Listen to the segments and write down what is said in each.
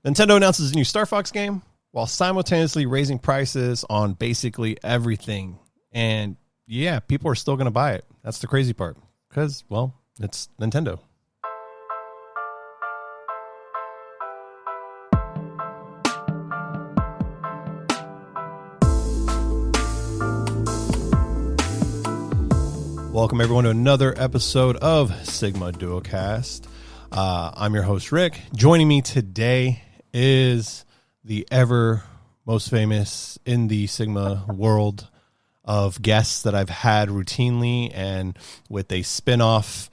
Nintendo announces a new Star Fox game while simultaneously raising prices on basically everything. And yeah, people are still going to buy it. That's the crazy part because, well, it's Nintendo. Welcome everyone to another episode of Sigma Duocast. I'm your host, Rick. Joining me today is the ever most famous in the Sigma world of guests that I've had routinely and with a spin-off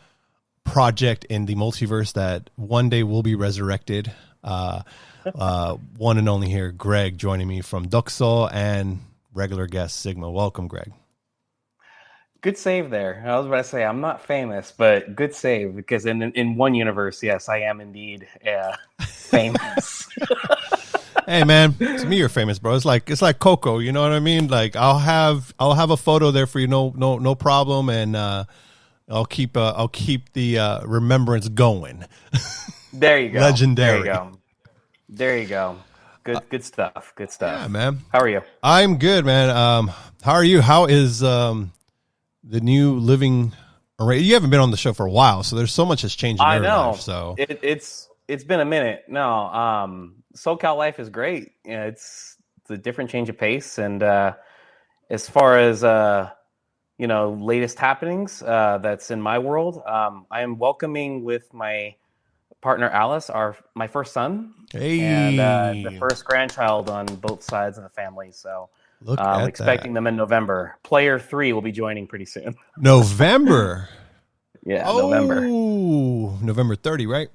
project in the multiverse that one day will be resurrected. One and only here, Greg, joining me from Duxo and regular guest Sigma. Welcome, Greg. Good save there. I was about to say I'm not famous, but good save because in one universe, yes, I am indeed famous. Hey man, to me you're famous, bro. It's like Coco, you know what I mean? Like I'll have a photo there for you, no problem, and I'll keep the remembrance going. There you go. Legendary. There you go. Good stuff. Yeah, man. How are you? I'm good, man. How are you? How is the new living arrangement? You haven't been on the show for a while, so there's so much has changed in your life. So it's been a minute. No, SoCal life is great. It's a different change of pace, and as far as latest happenings that's in my world, I am welcoming with my partner Alice my first son, and the first grandchild on both sides of the family. So. Expecting them in November. Player 3 will be joining pretty soon. November? Yeah, November. November 30, right?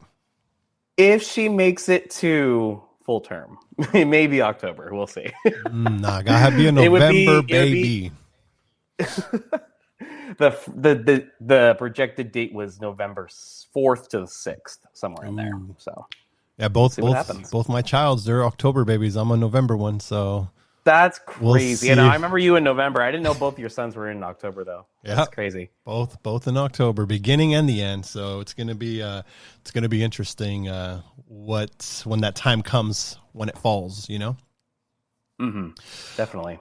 If she makes it to full term. It may be October. We'll see. Nah, gotta be a November baby. The projected date was November 4th to the 6th, somewhere in there. So yeah, both my childs, they're October babies. I'm a November one, so that's crazy. I remember you in November. I didn't know both your sons were in October, though. Yeah, that's crazy. Both in October, beginning and the end. So it's gonna be interesting. When that time comes, when it falls, you know. Definitely.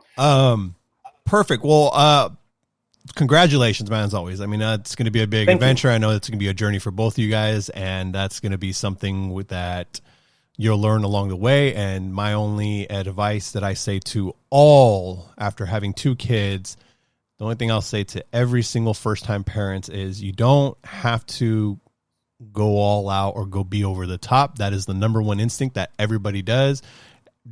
Perfect. Well, congratulations, man. As always, I mean, it's going to be a big adventure. I know it's going to be a journey for both of you guys, and that's going to be something with that you'll learn along the way. And my only advice that I say to all after having two kids, the only thing I'll say to every single first-time parents is you don't have to go all out or go be over the top. That is the number one instinct that everybody does.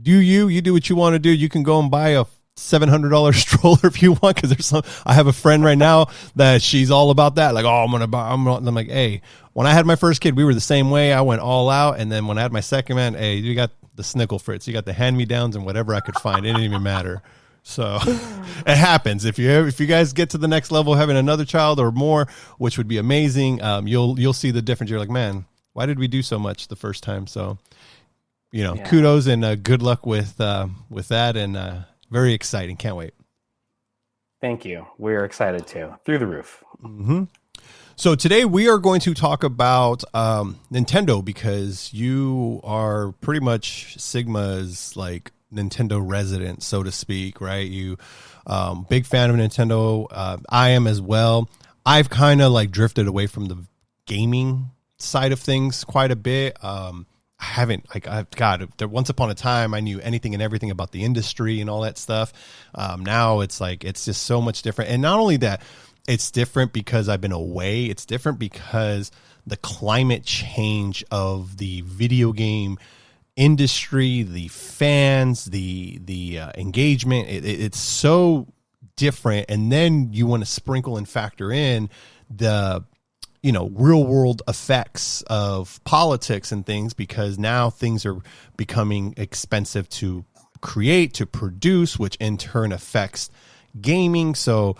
You do what you want to do. You can go and buy a $700 stroller if you want, because I have a friend right now that she's all about that. Like, oh, I'm like, hey, when I had my first kid, we were the same way. I went all out, and then when I had my second, man, hey, you got the Snickle Fritz, you got the hand-me-downs and whatever I could find. It didn't even matter. So it happens. If you guys get to the next level, having another child or more, which would be amazing, you'll see the difference. You're like, man, why did we do so much the first time? So, kudos and good luck with that, and very exciting. Can't wait. Thank you. We're excited too. Through the roof. Mm-hmm. So today we are going to talk about Nintendo, because you are pretty much Sigma's like Nintendo resident, so to speak, right? You big fan of Nintendo. I am as well. I've kind of like drifted away from the gaming side of things quite a bit. I haven't, once upon a time, I knew anything and everything about the industry and all that stuff. Now it's like, it's just so much different. And not only that, it's different because I've been away. It's different because the climate change of the video game industry, the fans, the engagement, it's so different. And then you want to sprinkle and factor in the real world effects of politics and things, because now things are becoming expensive to create, to produce, which in turn affects gaming. So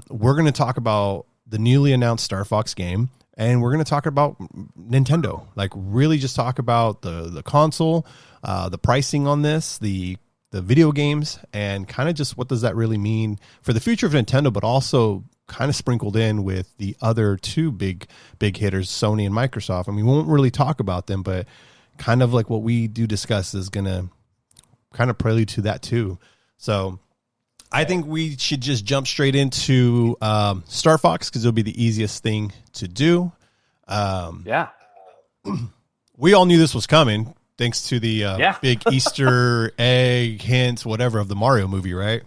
we're going to talk about the newly announced Star Fox game, and we're going to talk about Nintendo, like really just talk about the console, the pricing on this, the video games, and kind of just what does that really mean for the future of Nintendo, but also kind of sprinkled in with the other two big hitters, Sony and Microsoft. And we won't really talk about them, but kind of like what we do discuss is going to kind of prelude to that too. So I think we should just jump straight into Star Fox because it'll be the easiest thing to do. We all knew this was coming thanks to the big Easter egg hints, whatever, of the Mario movie, right?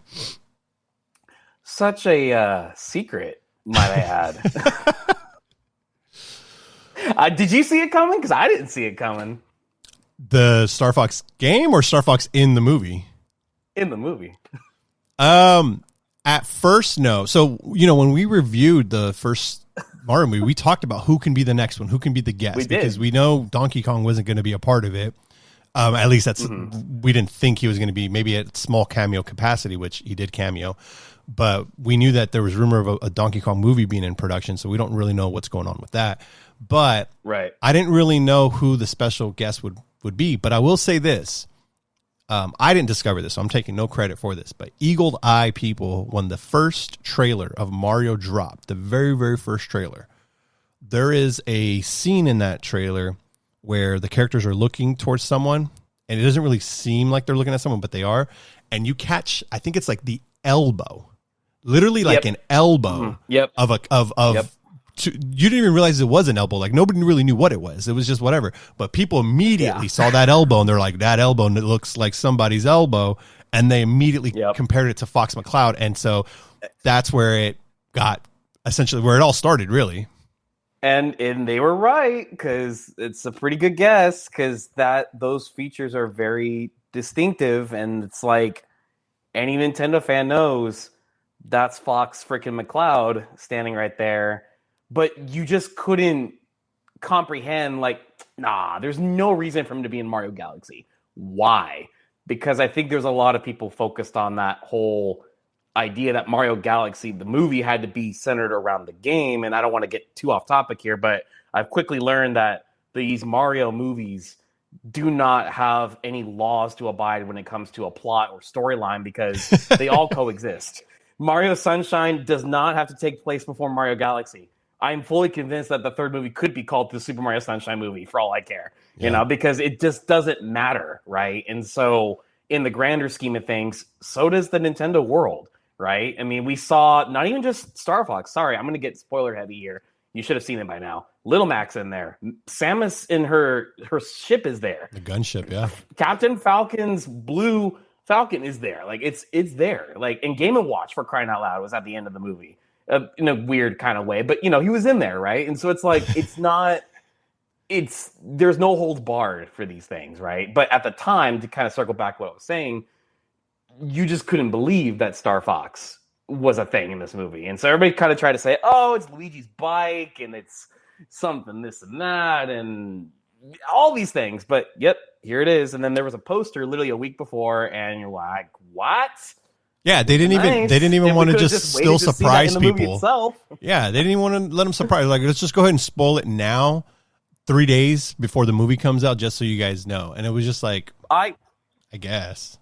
Such a secret, might I add. Did you see it coming? Because I didn't see it coming. The Star Fox game or Star Fox in the movie? In the movie. At first, no. So, when we reviewed the first Mario movie, we talked about who can be the next one, who can be the guest, because we know Donkey Kong wasn't going to be a part of it. At least we didn't think he was going to be, maybe at small cameo capacity, which he did cameo. But we knew that there was rumor of a Donkey Kong movie being in production, so we don't really know what's going on with that. But I didn't really know who the special guest would be. But I will say this. I didn't discover this, so I'm taking no credit for this. But Eagle Eye people, when the first trailer of Mario dropped, the very, very first trailer, there is a scene in that trailer where the characters are looking towards someone, and it doesn't really seem like they're looking at someone, but they are. And you catch, I think it's like the elbow. Literally like an elbow you didn't even realize it was an elbow. Like nobody really knew what it was. It was just whatever. But people immediately saw that elbow and they're like, that elbow looks like somebody's elbow. And they immediately compared it to Fox McCloud. And so that's where it got essentially where it all started, really. And they were right, because it's a pretty good guess, because those features are very distinctive, and it's like any Nintendo fan knows that's Fox freaking McCloud standing right there. But you just couldn't comprehend, like, there's no reason for him to be in Mario Galaxy. Why? Because I think there's a lot of people focused on that whole idea that Mario Galaxy, the movie, had to be centered around the game. And I don't want to get too off topic here, but I've quickly learned that these Mario movies do not have any laws to abide when it comes to a plot or storyline, because they all coexist. Mario Sunshine does not have to take place before Mario Galaxy. I'm fully convinced that the third movie could be called the Super Mario Sunshine movie, for all I care, because it just doesn't matter, right? And so in the grander scheme of things, so does the Nintendo world, right? I mean, we saw not even just Star Fox. Sorry, I'm going to get spoiler heavy here. You should have seen it by now. Little Mac's in there. Samus in her ship is there. The gunship, yeah. Captain Falcon's blue Falcon is there. Like, it's there. Like, and Game & Watch, for crying out loud, was at the end of the movie. In a weird kind of way, but he was in there, right? And so it's like, there's no holds barred for these things, right? But at the time, to kind of circle back what I was saying, you just couldn't believe that Star Fox was a thing in this movie. And so everybody kind of tried to say, oh, it's Luigi's bike, and it's something, this and that, and all these things. But yep, here it is. And then there was a poster literally a week before, and you're like, what? Yeah, they didn't even want to just still surprise people. Yeah, they didn't even want to let them surprise. Like, let's just go ahead and spoil it now, 3 days before the movie comes out, just so you guys know. And it was just like, I guess.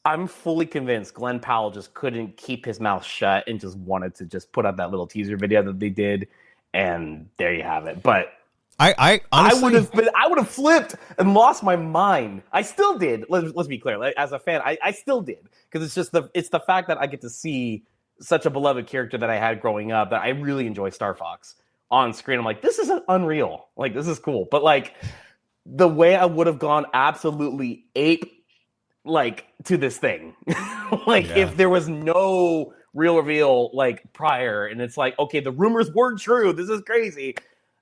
I'm fully convinced Glenn Powell just couldn't keep his mouth shut and just wanted to just put out that little teaser video that they did, and there you have it. But I honestly, I would have flipped and lost my mind. I still did. Let's be clear. Like, as a fan, I still did, because it's just the fact that I get to see such a beloved character that I had growing up, that I really enjoy Star Fox on screen. I'm like, this isn't unreal. Like, this is cool. But like, the way I would have gone absolutely ape like to this thing, if there was no real reveal like prior, and it's like, okay, the rumors were true. This is crazy.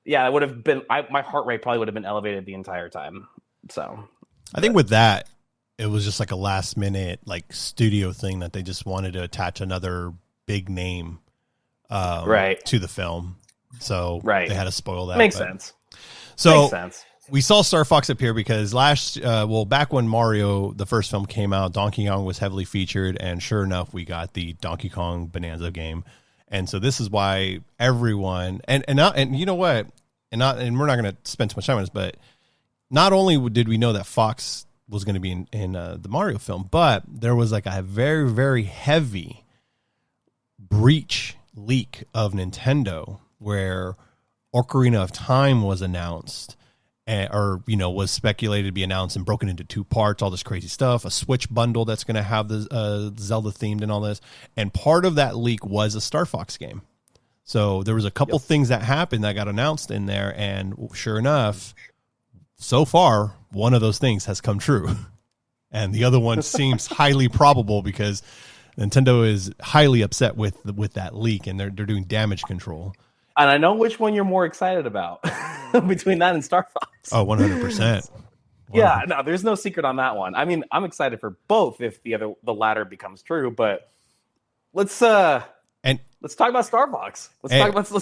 Yeah, it would have been. My heart rate probably would have been elevated the entire time. So, I think with that, it was just like a last minute like studio thing that they just wanted to attach another big name, to the film. So they had to spoil that. Makes sense. So makes sense. We saw Star Fox appear because back when Mario, the first film, came out, Donkey Kong was heavily featured, and sure enough, we got the Donkey Kong Bonanza game. And so this is why everyone and you know what, and we're not going to spend too much time on this, but not only did we know that Fox was going to be in the Mario film, but there was like a very, very heavy breach leak of Nintendo where Ocarina of Time was announced, or was speculated to be announced and broken into 2 parts, all this crazy stuff, a Switch bundle that's going to have the Zelda themed and all this. And part of that leak was a Star Fox game. So there was a couple things that happened that got announced in there, and sure enough, so far, one of those things has come true. And the other one seems highly probable because Nintendo is highly upset with that leak, and they're doing damage control. And I know which one you're more excited about between that and Star Fox. Oh, 100%. Yeah, no, there's no secret on that one. I mean, I'm excited for both if the latter becomes true, but let's talk about Star Fox. Let's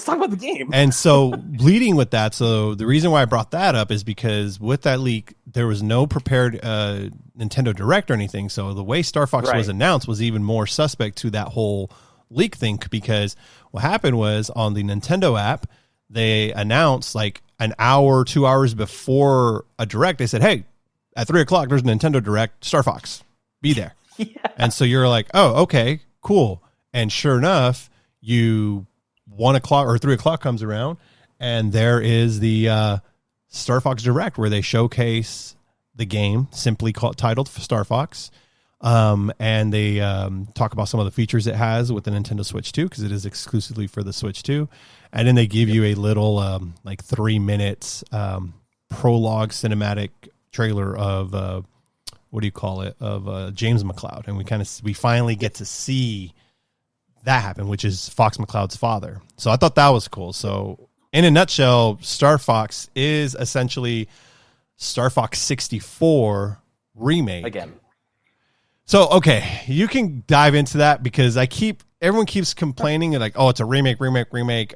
talk about the game. And so leading with that, so the reason why I brought that up is because with that leak, there was no prepared Nintendo Direct or anything. So the way Star Fox was announced was even more suspect to that whole leak thing, because what happened was on the Nintendo app, they announced like an hour, 2 hours before a Direct, they said, hey, at 3:00, there's a Nintendo Direct, Star Fox, be there. Yeah. And so you're like, oh, okay, cool. And sure enough, 1:00 or 3:00 comes around, and there is the Star Fox Direct where they showcase the game, simply titled Star Fox. And they talk about some of the features it has with the Nintendo Switch 2, because it is exclusively for the Switch 2. And then they give you a little 3 minutes prologue cinematic trailer of of James McCloud, and we finally get to see that happen, which is Fox McCloud's father. So I thought that was cool. So in a nutshell, Star Fox is essentially Star Fox 64 remake again. So, okay, you can dive into that, because everyone keeps complaining and like, oh, it's a remake.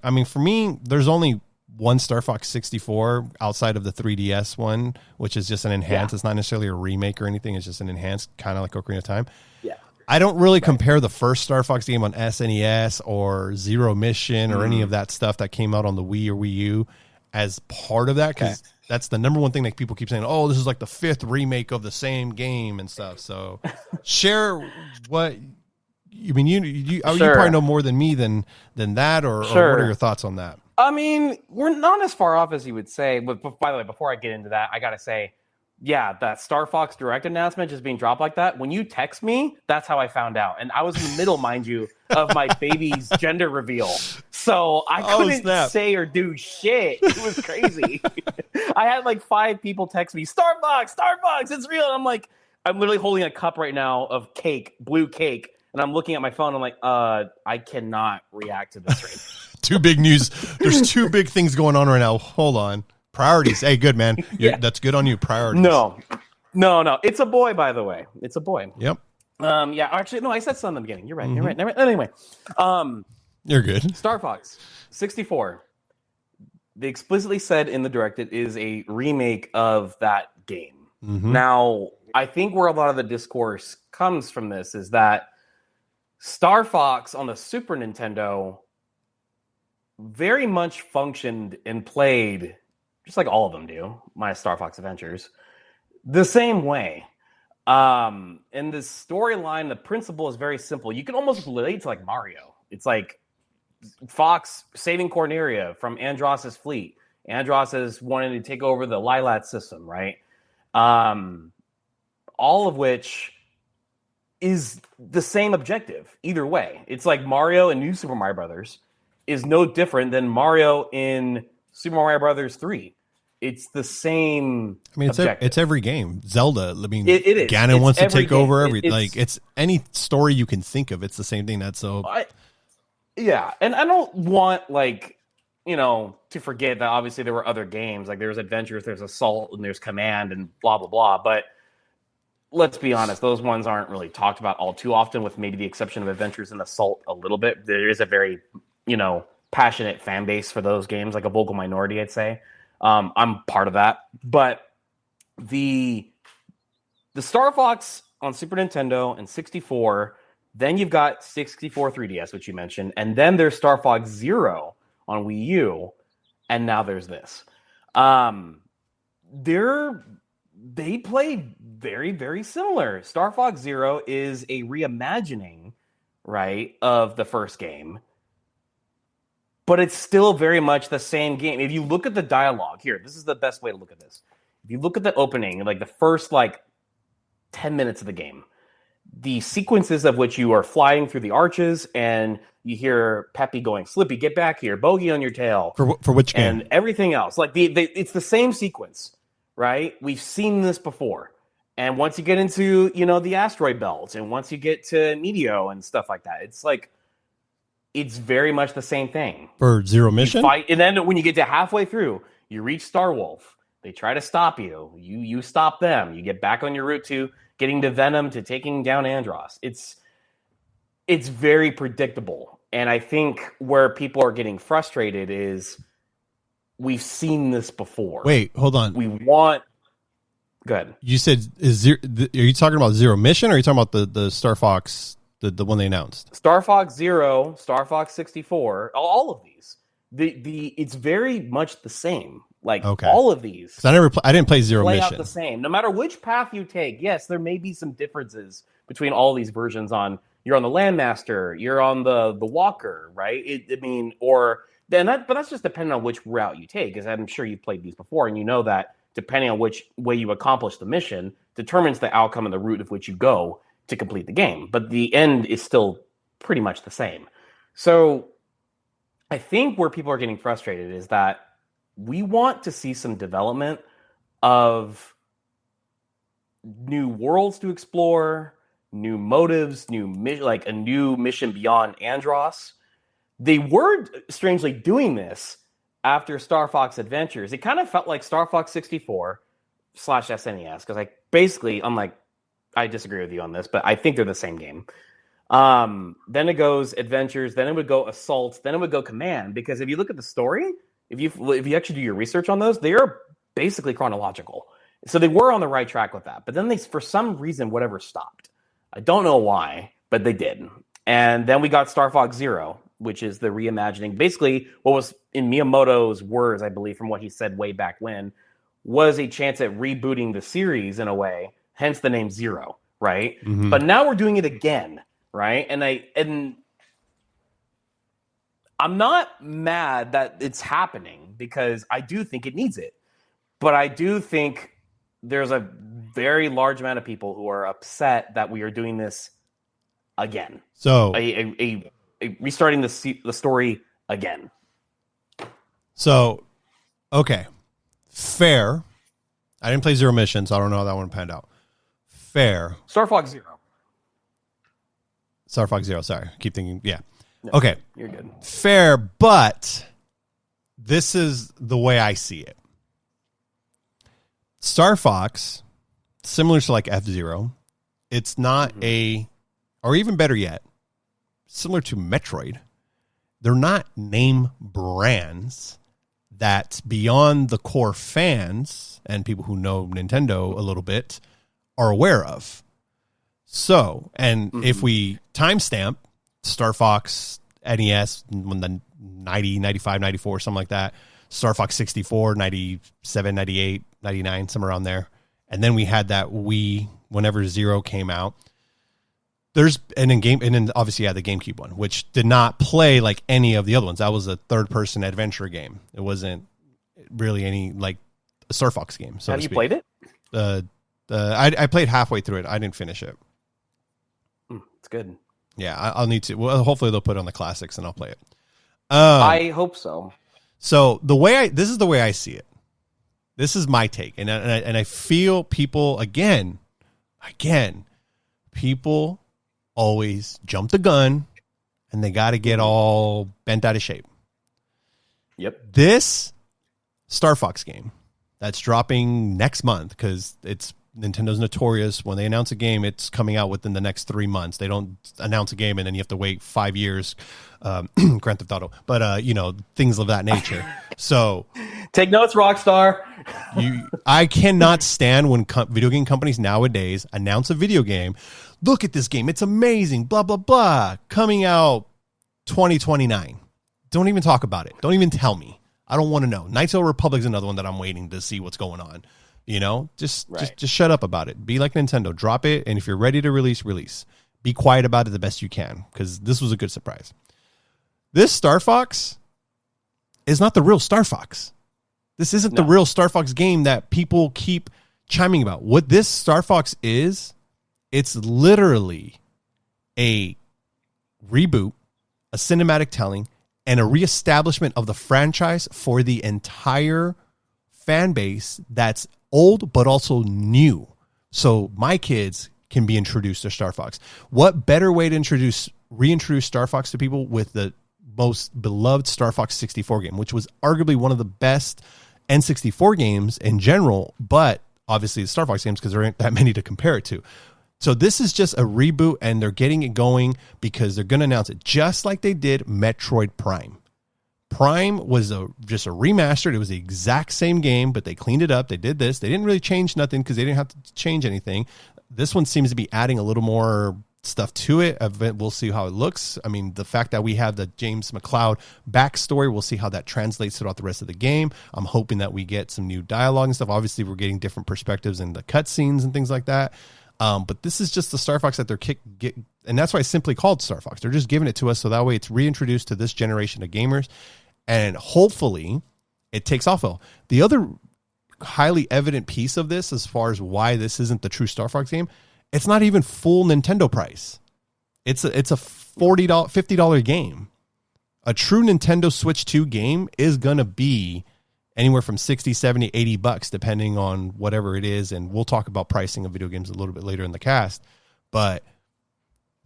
I mean, for me, there's only one Star Fox 64 outside of the 3DS one, which is just an enhanced. Yeah. It's not necessarily a remake or anything. It's just an enhanced, kind of like Ocarina of Time. Yeah. I don't really compare the first Star Fox game on SNES or Zero Mission or any of that stuff that came out on the Wii or Wii U as part of that, because that's the number one thing that people keep saying, oh, this is like the 5th remake of the same game and stuff. So share what you mean. You probably know more than me than that, or what are your thoughts on that? I mean, we're not as far off as you would say, but by the way, before I get into that, I got to say, yeah, that Star Fox Direct announcement just being dropped like that. When you text me, that's how I found out. And I was in the middle, mind you, of my baby's gender reveal. So I couldn't say or do shit. It was crazy. I had like 5 people text me, Star Fox, it's real. And I'm like, I'm literally holding a cup right now of cake, blue cake. And I'm looking at my phone. I'm like, I cannot react to this right now. Too big news. There's 2 big things going on right now. Hold on. Priorities. Hey, good, man. Yeah. That's good on you. Priorities. No. It's a boy, by the way. It's a boy. Yep. Yeah, actually, no, I said son in the beginning. You're right. You're right. Anyway. You're good. Star Fox 64. They explicitly said in the Direct it is a remake of that game. Mm-hmm. Now, I think where a lot of the discourse comes from this is that Star Fox on the Super Nintendo very much functioned and played, just like all of them do, my Star Fox Adventures, the same way. And the storyline, the principle is very simple. You can almost relate to like Mario. It's like Fox saving Corneria from Andross's fleet. Andross is wanting to take over the Lilat system, right? All of which is the same objective either way. It's like Mario in New Super Mario Brothers is no different than Mario in Super Mario Brothers 3. It's the same. I mean, it's every game. Zelda. I mean, it is. Ganon wants to take over everything. It's any story you can think of. It's the same thing. That's so. Yeah, and I don't want to forget that obviously there were other games. Like there's Adventures, there's Assault, and there's Command, and blah blah blah. But let's be honest, those ones aren't really talked about all too often, with maybe the exception of Adventures and Assault a little bit. There is a very passionate fan base for those games, like a vocal minority, I'd say. I'm part of that, but the Star Fox on Super Nintendo and 64, then you've got 64 3DS, which you mentioned, and then there's Star Fox Zero on Wii U, and now there's this. They play very, very similar. Star Fox Zero is a reimagining, right, of the first game. but it's still very much the same game. If you look at the dialogue here, this is the best way to look at this. If you look at the opening, like the first 10 minutes of the game, the sequences of which you are flying through the arches and you hear Peppy going, Slippy, get back here, bogey on your tail. For which game? And everything else. It's the same sequence, right? We've seen this before. And once you get into, the asteroid belt, and once you get to Meteo and stuff like that, it's very much the same thing. For Zero Mission? And then when you get to halfway through, you reach Star Wolf. They try to stop you. You stop them. You get back on your route to getting to Venom, to taking down Andross. It's very predictable. And I think where people are getting frustrated is we've seen this before. Wait, hold on. Go ahead. You said, are you talking about Zero Mission, or are you talking about the Star Fox, the one they announced? Star Fox Zero, Star Fox 64, all of these. It's very much the same. All of these. I didn't play Zero Mission. Mission. Out the same. No matter which path you take, yes, there may be some differences between all these versions. You're on the Landmaster, you're on the Walker, right? But that's just depending on which route you take, because I'm sure you've played these before, and you know that depending on which way you accomplish the mission determines the outcome and the route of which you go to complete the game. But the end is still pretty much the same. So I think where people are getting frustrated is that we want to see some development of new worlds to explore, new motives, a new mission beyond Andross. They were strangely doing this after Star Fox Adventures. It kind of felt like Star Fox 64 / SNES, because I disagree with you on this, but I think they're the same game. Then it goes Adventures, then it would go Assault, then it would go Command, because if you look at the story, if you actually do your research on those, they are basically chronological. So they were on the right track with that. But then they, for some reason, whatever stopped. I don't know why, but they did. And then we got Star Fox Zero, which is the reimagining. Basically, what was in Miyamoto's words, I believe, from what he said way back when, was a chance at rebooting the series in a way, hence the name Zero, right? Mm-hmm. But now we're doing it again, right? And I'm not mad that it's happening, because I do think it needs it. But I do think there's a very large amount of people who are upset that we are doing this again. So restarting the story again. So, okay. Fair. I didn't play Zero Mission, so I don't know how that one panned out. Fair. Star Fox Zero, sorry. Keep thinking, yeah. No, okay. You're good. Fair, but this is the way I see it. Star Fox, similar to like F-Zero, it's not or even better yet, similar to Metroid, they're not name brands that beyond the core fans and people who know Nintendo a little bit are aware of. So, and if we timestamp Star Fox NES, when the 90, 95, 94, something like that, Star Fox 64, 97, 98, 99, somewhere around there. And then we had that Wii whenever Zero came out. And then obviously you had the GameCube one, which did not play like any of the other ones. That was a third-person adventure game. It wasn't really any like a Star Fox game. So have you played it? I played halfway through it. I didn't finish it. It's good. Yeah, I'll need to. Well, hopefully they'll put it on the classics and I'll play it. I hope so. So this is the way I see it. This is my take, and I feel people again, people always jump the gun, and they got to get all bent out of shape. Yep. This Star Fox game that's dropping next month, because Nintendo's notorious when they announce a game, it's coming out within the next 3 months. They don't announce a game and then you have to wait 5 years. Grand Theft Auto, but things of that nature. So take notes, Rockstar. I cannot stand when video game companies nowadays announce a video game. Look at this game; it's amazing. Blah blah blah. Coming out 2029. Don't even talk about it. Don't even tell me. I don't want to know. Knights of the Republic's another one that I'm waiting to see what's going on. Just shut up about it. Be like Nintendo. Drop it, and if you're ready to release. Be quiet about it the best you can, because this was a good surprise. This Star Fox, is not the real Star Fox. This isn't the real Star Fox game that people keep chiming about. What this Star Fox is, it's literally a reboot, a cinematic telling, and a reestablishment of the franchise for the entire fan base that's old but also new. So my kids can be introduced to Star Fox. What better way to reintroduce Star Fox to people with the most beloved Star Fox 64 game, which was arguably one of the best N64 games in general, but obviously the Star Fox games because there aren't that many to compare it to. So this is just a reboot, and they're getting it going because they're going to announce it just like they did Metroid Prime. Prime was just a remastered. It was the exact same game, but they cleaned it up. They did this. They didn't really change nothing because they didn't have to change anything. This one seems to be adding a little more stuff to it. We'll see how it looks. I mean, the fact that we have the James McCloud backstory, we'll see how that translates throughout the rest of the game. I'm hoping that we get some new dialogue and stuff. Obviously, we're getting different perspectives in the cutscenes and things like that. But this is just the Star Fox that they're and that's why it's simply called Star Fox. They're just giving it to us so that way it's reintroduced to this generation of gamers, and hopefully it takes off well. The other highly evident piece of this, as far as why this isn't the true Star Fox game, it's not even full Nintendo price. It's a $40, $50 game. A true Nintendo Switch 2 game is going to be anywhere from 60, 70, 80 bucks, depending on whatever it is. And we'll talk about pricing of video games a little bit later in the cast. But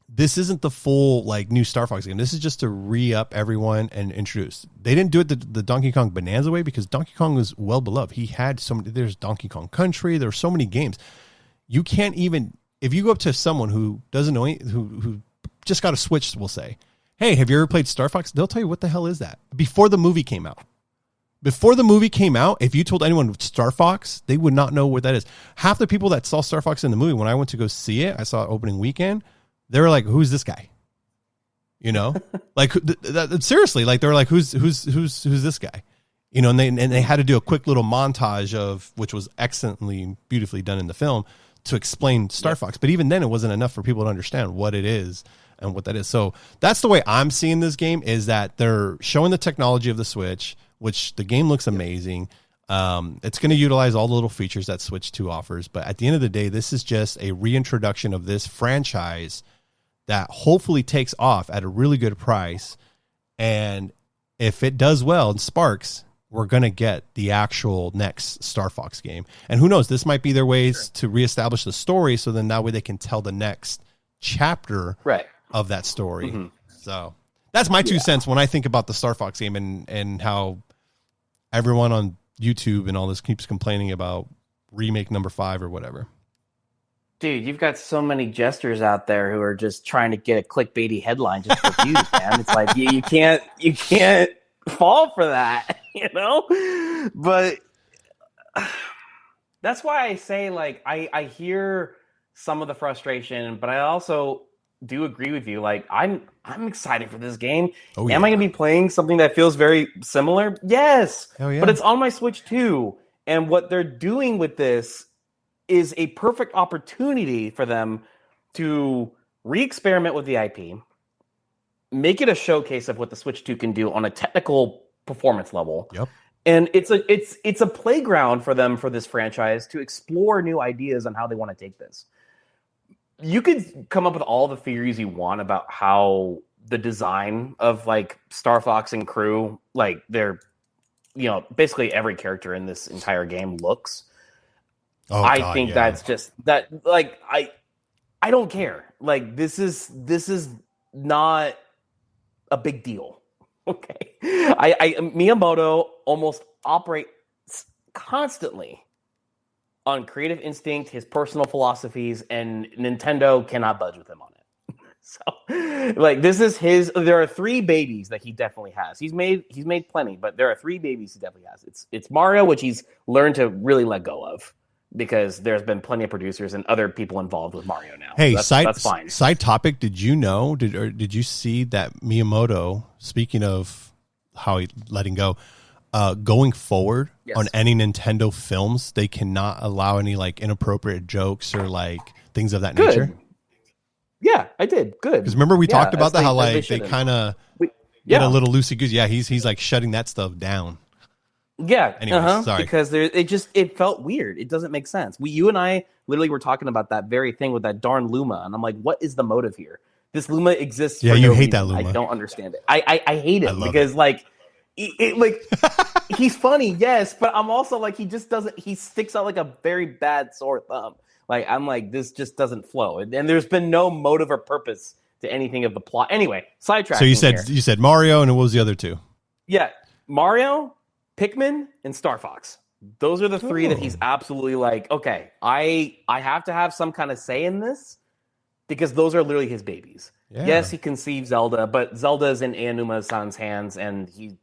this isn't the full like new Star Fox game. This is just to re-up everyone and introduce. They didn't do it the Donkey Kong Bonanza way because Donkey Kong was well beloved. He had so many, there's Donkey Kong Country. There's so many games. You can't even, if you go up to someone who doesn't know, who just got a Switch, will say, hey, have you ever played Star Fox? They'll tell you, what the hell is that? Before the movie came out. Before the movie came out, if you told anyone Star Fox, they would not know what that is. Half the people that saw Star Fox in the movie, when I went to go see it, I saw it opening weekend, they were like, who's this guy? You know, like seriously, like they were like, who's this guy? You know, and they had to do a quick little montage of, which was excellently, beautifully done in the film, to explain Star Fox. But even then, it wasn't enough for people to understand what it is and what that is. So that's the way I'm seeing this game, is that they're showing the technology of the Switch, which the game looks amazing. It's going to utilize all the little features that Switch 2 offers. But at the end of the day, this is just a reintroduction of this franchise that hopefully takes off at a really good price. And if it does well and sparks, we're going to get the actual next Star Fox game. And who knows, this might be their ways to reestablish the story, so then that way they can tell the next chapter of that story. Mm-hmm. So that's my 2 cents when I think about the Star Fox game and how everyone on YouTube and all this keeps complaining about remake number 5 or whatever. Dude, you've got so many jesters out there who are just trying to get a clickbaity headline just for views, man. It's like you can't fall for that, you know? But that's why I say, like, I hear some of the frustration, but I also do agree with you. Like, I'm excited for this game. Oh, yeah. Am I going to be playing something that feels very similar? Yes. Oh, yeah. But it's on my Switch too. And what they're doing with this is a perfect opportunity for them to re-experiment with the IP, make it a showcase of what the Switch 2 can do on a technical performance level. Yep. And it's a playground for them, for this franchise, to explore new ideas on how they want to take this. You could come up with all the theories you want about how the design of like Star Fox and crew, like they're, you know, basically every character in this entire game looks. Oh, I think that's just that. Like I don't care. Like this is not a big deal. Okay, Miyamoto almost operates constantly on creative instinct, his personal philosophies, and Nintendo cannot budge with him on it. So, like, this is his. There are 3 babies that he definitely has. He's made plenty, but there are 3 babies he definitely has. It's Mario, which he's learned to really let go of, because there's been plenty of producers and other people involved with Mario now. Hey, so that's fine. Side topic: did you know? Did you see that Miyamoto? Speaking of how he letting go. Going forward on any Nintendo films, they cannot allow any like inappropriate jokes or like things of that nature. Yeah, I did. Good. Because remember we talked about that, how like they kind of get a little loosey goosey. Yeah, he's like shutting that stuff down. Yeah. Anyways, sorry. Because it felt weird. It doesn't make sense. You and I literally were talking about that very thing with that darn Luma, and I'm like, what is the motive here? This Luma exists. Yeah, for you no hate reason. that Luma. I don't understand it. I hate it because it. like, like he's funny, yes, but I'm also like he just doesn't. He sticks out like a very bad sore thumb. Like I'm like this just doesn't flow, and there's been no motive or purpose to anything of the plot. Anyway, sidetrack. So you said Mario, and what was the other two? Yeah, Mario, Pikmin, and Star Fox. Those are the three that he's absolutely like, okay, I have to have some kind of say in this because those are literally his babies. Yeah. Yes, he conceived Zelda, but Zelda's in Aonuma-san's hands, and he's,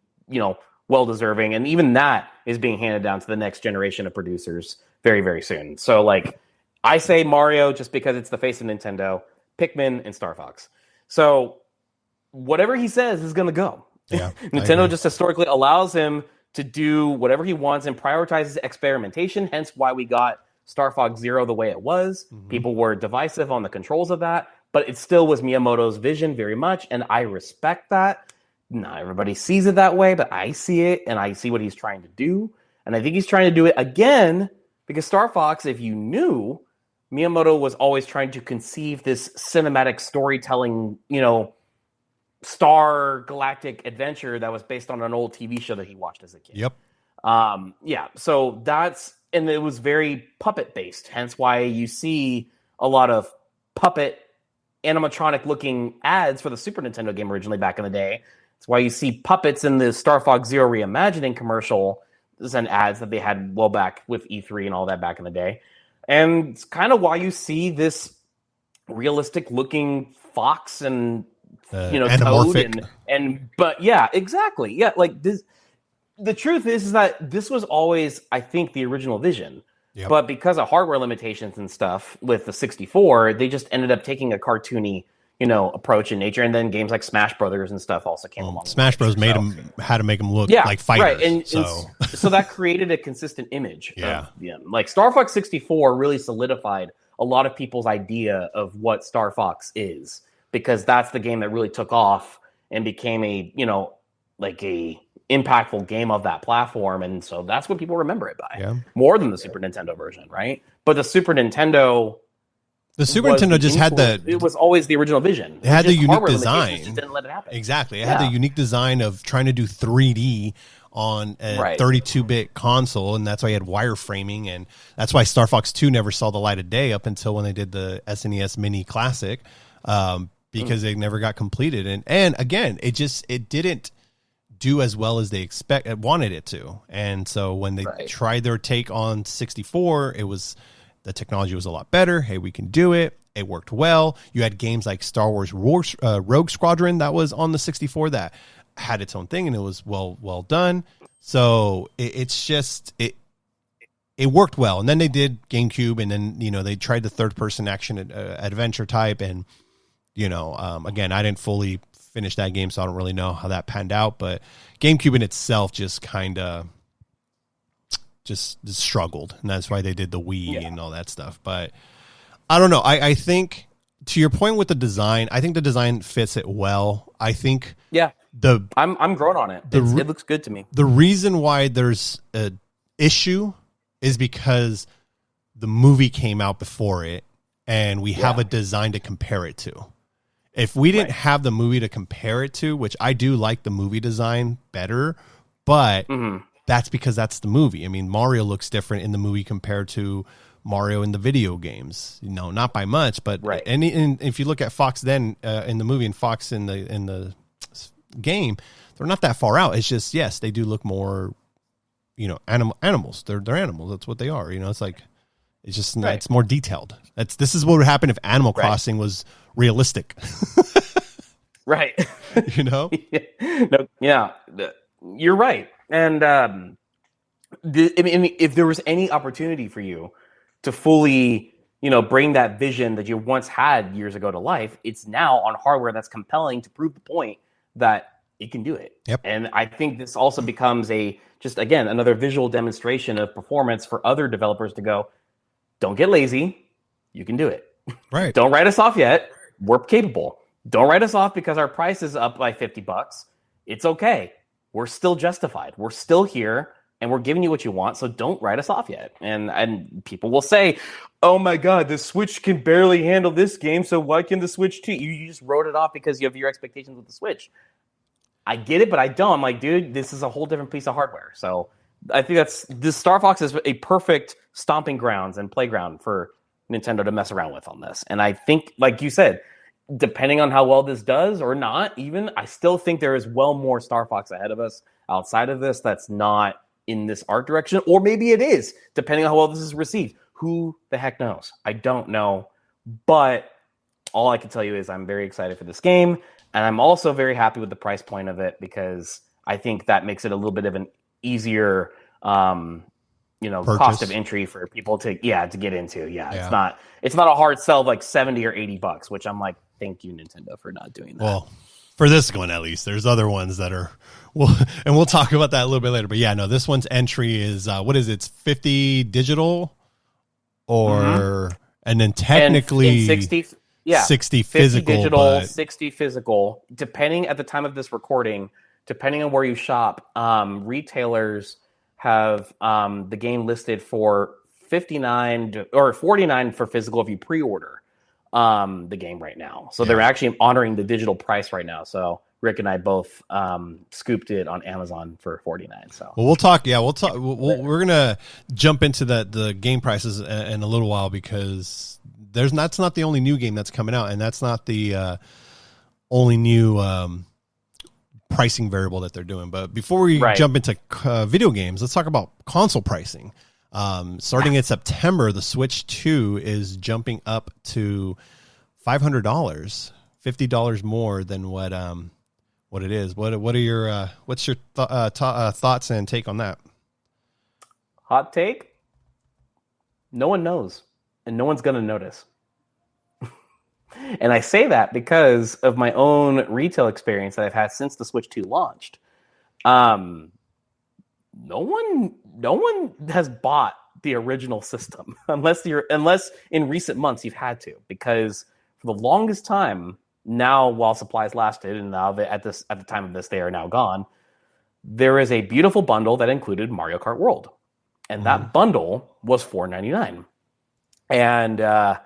well deserving. And even that is being handed down to the next generation of producers very, very soon. So, like, I say Mario just because it's the face of Nintendo, Pikmin, and Star Fox. So, whatever he says is going to go. Yeah, Nintendo just historically allows him to do whatever he wants and prioritizes experimentation, hence why we got Star Fox Zero the way it was. Mm-hmm. People were divisive on the controls of that, but it still was Miyamoto's vision very much, and I respect that. Not everybody sees it that way, but I see it, and I see what he's trying to do, and I think he's trying to do it again, because Star Fox, if you knew, Miyamoto was always trying to conceive this cinematic storytelling, star galactic adventure that was based on an old TV show that he watched as a kid. Yep. So and it was very puppet based, hence why you see a lot of puppet animatronic looking ads for the Super Nintendo game originally back in the day. It's why you see puppets in the Star Fox Zero reimagining commercial and ads that they had well back with E3 and all that back in the day. And it's kind of why you see this realistic looking fox and anamorphic. Toad but yeah, exactly. Yeah, like this. The truth is that this was always, I think, the original vision. Yep. But because of hardware limitations and stuff with the 64, they just ended up taking a cartoony, approach in nature. And then games like Smash Brothers and stuff also came along. Smash Bros. Had to make them look like fighters. Right. And so that created a consistent image. Yeah. Like Star Fox 64 really solidified a lot of people's idea of what Star Fox is, because that's the game that really took off and became a impactful game of that platform. And so that's what people remember it by, more than the Super Nintendo version, right? But the Super Nintendo just had it was always the original vision. It had the unique design. Just didn't let it happen. Exactly. It had the unique design of trying to do 3D on a 32-bit console, and that's why you had wireframing, and that's why Star Fox 2 never saw the light of day up until when they did the SNES Mini Classic, because they never got completed. And again, it didn't do as well as they wanted it to. And so when they tried their take on 64, the technology was a lot better. Hey, we can do it. It worked well. You had games like Star Wars Rogue Squadron that was on the 64 that had its own thing, and it was well done. So it worked well. And then they did GameCube, and then they tried the third person action adventure type, and again, I didn't fully finish that game, so I don't really know how that panned out. But GameCube in itself just kind of just struggled, and that's why they did the Wii and all that stuff. But I don't know. I think, to your point with the design, I think the design fits it well. I think I'm grown on it. It looks good to me. The reason why there's an issue is because the movie came out before it, and we have a design to compare it to. If we didn't have the movie to compare it to, which I do like the movie design better, but that's because that's the movie. I mean, Mario looks different in the movie compared to Mario in the video games. Not by much, but and if you look at Fox then in the movie and Fox in the game, they're not that far out. It's just, yes, they do look more, animals. They're animals. That's what they are. It's like, it's just it's more detailed. This is what would happen if Animal Crossing was realistic. Right. Yeah. You're right. And if there was any opportunity for you to fully, bring that vision that you once had years ago to life, it's now on hardware that's compelling to prove the point that it can do it. Yep. And I think this also becomes another visual demonstration of performance for other developers to go, don't get lazy. You can do it. Right. Don't write us off yet. We're capable. Don't write us off because our price is up by $50. It's okay. We're still justified. We're still here, and we're giving you what you want, so don't write us off yet. And people will say, oh my God, the Switch can barely handle this game, so why can the Switch too? You just wrote it off because you have your expectations with the Switch. I get it, but I don't. I'm like, dude, this is a whole different piece of hardware. So I think this Star Fox is a perfect stomping grounds and playground for Nintendo to mess around with on this. And I think, like you said, depending on how well this does or not, even, I still think there is well more Star Fox ahead of us outside of this that's not in this art direction. Or maybe it is, depending on how well this is received. Who the heck knows? I don't know. But all I can tell you is I'm very excited for this game. And I'm also very happy with the price point of it because I think that makes it a little bit of an easier, cost of entry for people to get into. Yeah. It's not a hard sell like $70 or $80, which I'm like, thank you, Nintendo, for not doing that. Well, for this one at least, there's other ones that are, and we'll talk about that a little bit later. But yeah, no, this one's entry is what is it? It's 50 digital, and then technically and 60. Yeah, 60 physical, digital, but 60 physical. Depending at the time of this recording, depending on where you shop, retailers have the game listed for $59 or $49 for physical if you pre-order the game right now. So they're actually honoring the digital price right now. So Rick and I both scooped it on Amazon for $49. So we'll talk. Yeah, we'll talk. We're gonna jump into the game prices in a little while because that's not the only new game that's coming out, and that's not the only new pricing variable that they're doing. But before we jump into video games, let's talk about console pricing. Starting in September, the Switch 2 is jumping up to $500, $50 more than what it is. What are your what's your thoughts and take on that? Hot take: no one knows, and no one's going to notice. And I say that because of my own retail experience that I've had since the Switch 2 launched. No one has bought the original system unless in recent months you've had to, because for the longest time now, while supplies lasted, and now at the time of this they are now gone, there is a beautiful bundle that included Mario Kart World, and that bundle was $4.99, and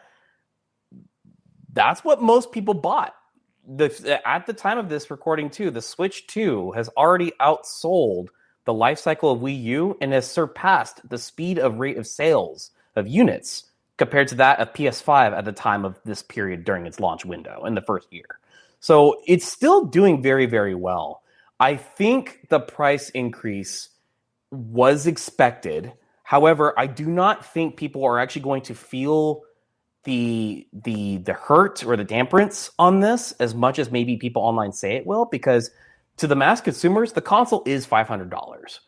that's what most people bought. At the time of this recording too, the Switch 2 has already outsold the life cycle of Wii U and has surpassed the speed of rate of sales of units compared to that of PS5 at the time of this period during its launch window in the first year. So it's still doing very, very well. I think the price increase was expected. However, I do not think people are actually going to feel the hurt or the damperance on this as much as maybe people online say it will, because to the mass consumers, the console is $500.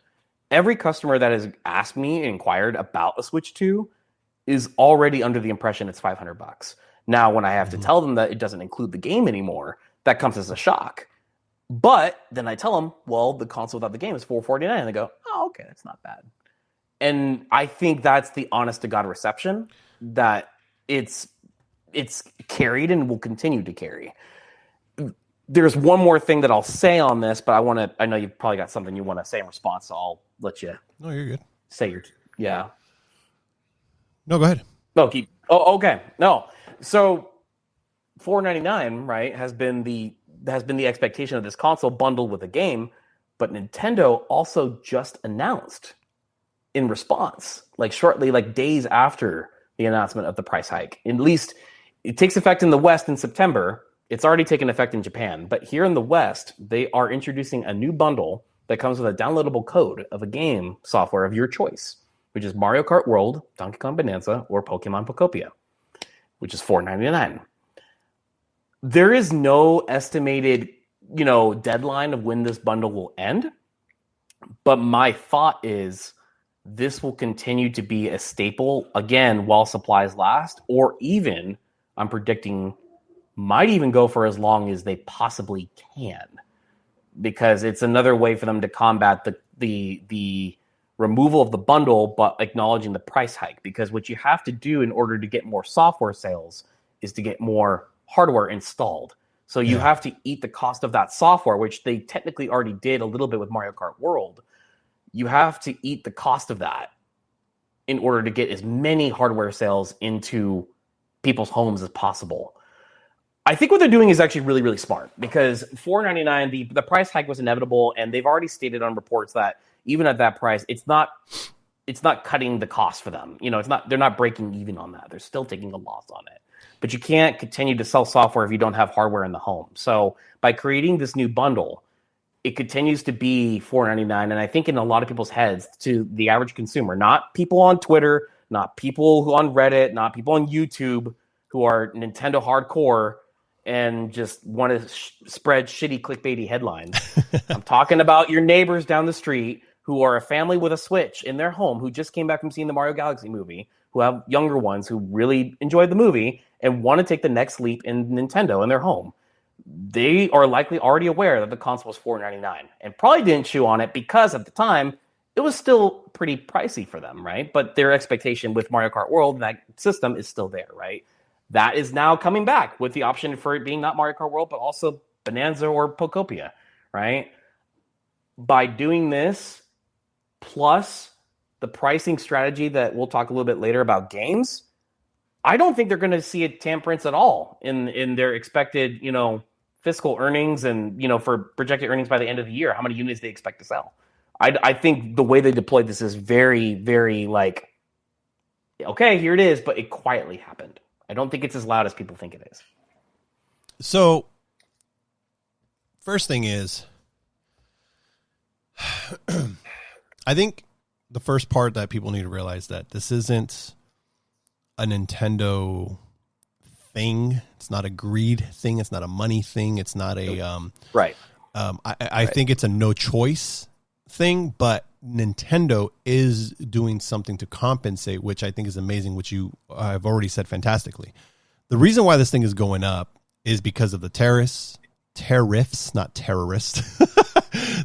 Every customer that has asked me and inquired about a Switch 2 is already under the impression it's $500. Now, when I have to tell them that it doesn't include the game anymore, that comes as a shock. But then I tell them, well, the console without the game is $449, and they go, oh, okay, that's not bad. And I think that's the honest to God reception that it's carried and will continue to carry. There's one more thing that I'll say on this, but I know you've probably got something you want to say in response, so I'll let you. No, you're good. Say yeah. No, go ahead. Oh, okay. No. So $499, right, has been the expectation of this console bundled with a game, but Nintendo also just announced in response, like shortly, like days after the announcement of the price hike. At least it takes effect in the West in September. It's already taken effect in Japan, but here in the West, they are introducing a new bundle that comes with a downloadable code of a game software of your choice, which is Mario Kart World, Donkey Kong Bonanza, or Pokemon Pocopia, which is $4.99. There is no estimated, deadline of when this bundle will end, but my thought is this will continue to be a staple, again, while supplies last, or even, I'm predicting, might even go for as long as they possibly can, because it's another way for them to combat the removal of the bundle, but acknowledging the price hike. Because what you have to do in order to get more software sales is to get more hardware installed. So you have to eat the cost of that software, which they technically already did a little bit with Mario Kart World. You have to eat the cost of that in order to get as many hardware sales into people's homes as possible. I think what they're doing is actually really, really smart, because $4.99, the price hike was inevitable, and they've already stated on reports that even at that price, it's not cutting the cost for them. You know, they're not breaking even on that. They're still taking a loss on it. But you can't continue to sell software if you don't have hardware in the home. So by creating this new bundle, it continues to be $4.99, and I think in a lot of people's heads, to the average consumer, not people on Twitter, not people who on Reddit, not people on YouTube who are Nintendo hardcore and just want to spread shitty clickbaity headlines. I'm talking about your neighbors down the street who are a family with a Switch in their home, who just came back from seeing the Mario Galaxy movie, who have younger ones who really enjoyed the movie and want to take the next leap in Nintendo in their home. They are likely already aware that the console was $4.99 and probably didn't chew on it because at the time it was still pretty pricey for them, right? But their expectation with Mario Kart World and that system is still there, right? That is now coming back with the option for it being not Mario Kart World, but also Bonanza or Pokopia, right? By doing this, plus the pricing strategy that we'll talk a little bit later about games, I don't think they're going to see a temperance at all in their expected, fiscal earnings and, for projected earnings by the end of the year, how many units they expect to sell. I think the way they deployed this is very, very okay, here it is, but it quietly happened. I don't think it's as loud as people think it is. So, first thing is, I think the first part that people need to realize that this isn't a Nintendo thing. It's not a greed thing. It's not a money thing. It's not a right. I think it's a no choice thing, but Nintendo is doing something to compensate, which I think is amazing, which you have already said fantastically. The reason why this thing is going up is because of the tariffs, not terrorists,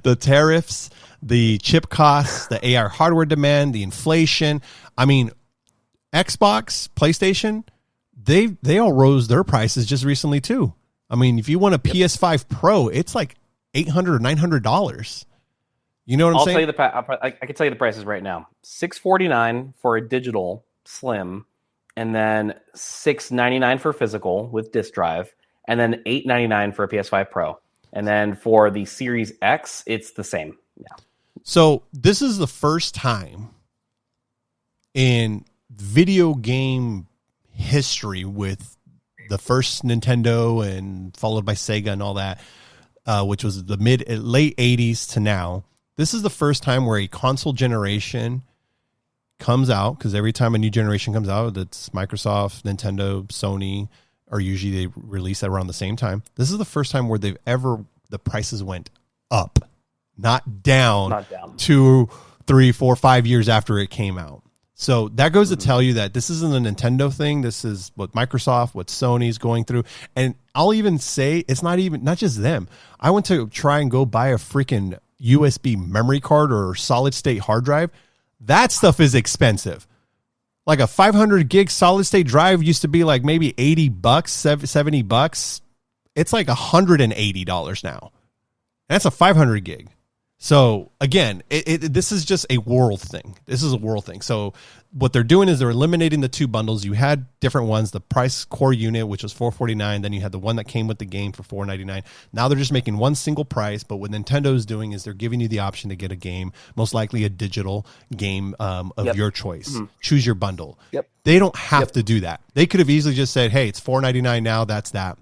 the tariffs, the chip costs, the AR hardware demand, the inflation. I mean, Xbox, PlayStation, they all rose their prices just recently too. I mean, if you want a PS5 Pro, it's like $800 or $900. You know what I'm saying? I can tell you the prices right now. $649 for a digital slim, and then $699 for physical with disc drive, and then $899 for a PS5 Pro. And then for the Series X, it's the same. Yeah. So this is the first time in video game history, with the first Nintendo and followed by Sega and all that, which was the late 80s to now. This is the first time where a console generation comes out, because every time a new generation comes out, it's Microsoft, Nintendo, Sony, or usually they release at around the same time. This is the first time where the prices went up, not down 2, 3, 4, 5 years after it came out. So that goes to tell you that this isn't a Nintendo thing. This is what Microsoft, what Sony's going through. And I'll even say it's not just them. I went to try and go buy a freaking USB memory card or solid state hard drive. That stuff is expensive. Like a 500 gig solid state drive used to be like maybe $80, $70. It's like $180 now. That's a 500 gig. So again, this is just a world thing. This is a world thing. So what they're doing is they're eliminating the two bundles. You had different ones, the price core unit, which was $449. Then you had the one that came with the game for $499. Now they're just making one single price. But what Nintendo's doing is they're giving you the option to get a game, most likely a digital game of your choice. Mm-hmm. Choose your bundle. Yep. They don't have to do that. They could have easily just said, hey, it's $499 now. That's that.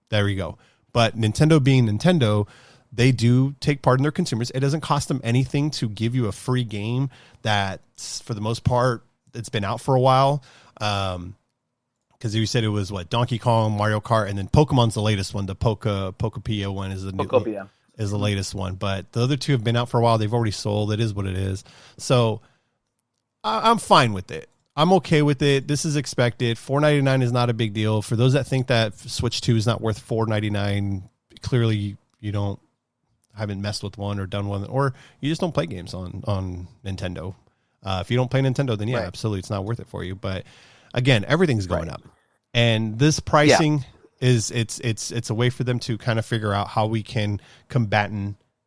There you go. But Nintendo being Nintendo, they do take part in their consumers. It doesn't cost them anything to give you a free game that's, for the most part, it's been out for a while. Because you said it was Donkey Kong, Mario Kart, and then Pokemon's the latest one. The Pokopia one is the latest one. But the other two have been out for a while. They've already sold. It is what it is. So I'm fine with it. I'm okay with it. This is expected. $4.99 is not a big deal. For those that think that Switch 2 is not worth $4.99, clearly you haven't messed with one or done one, or you just don't play games on Nintendo. If you don't play Nintendo, then absolutely, it's not worth it for you. But again, everything's going up, and this pricing is it's a way for them to kind of figure out how we can combat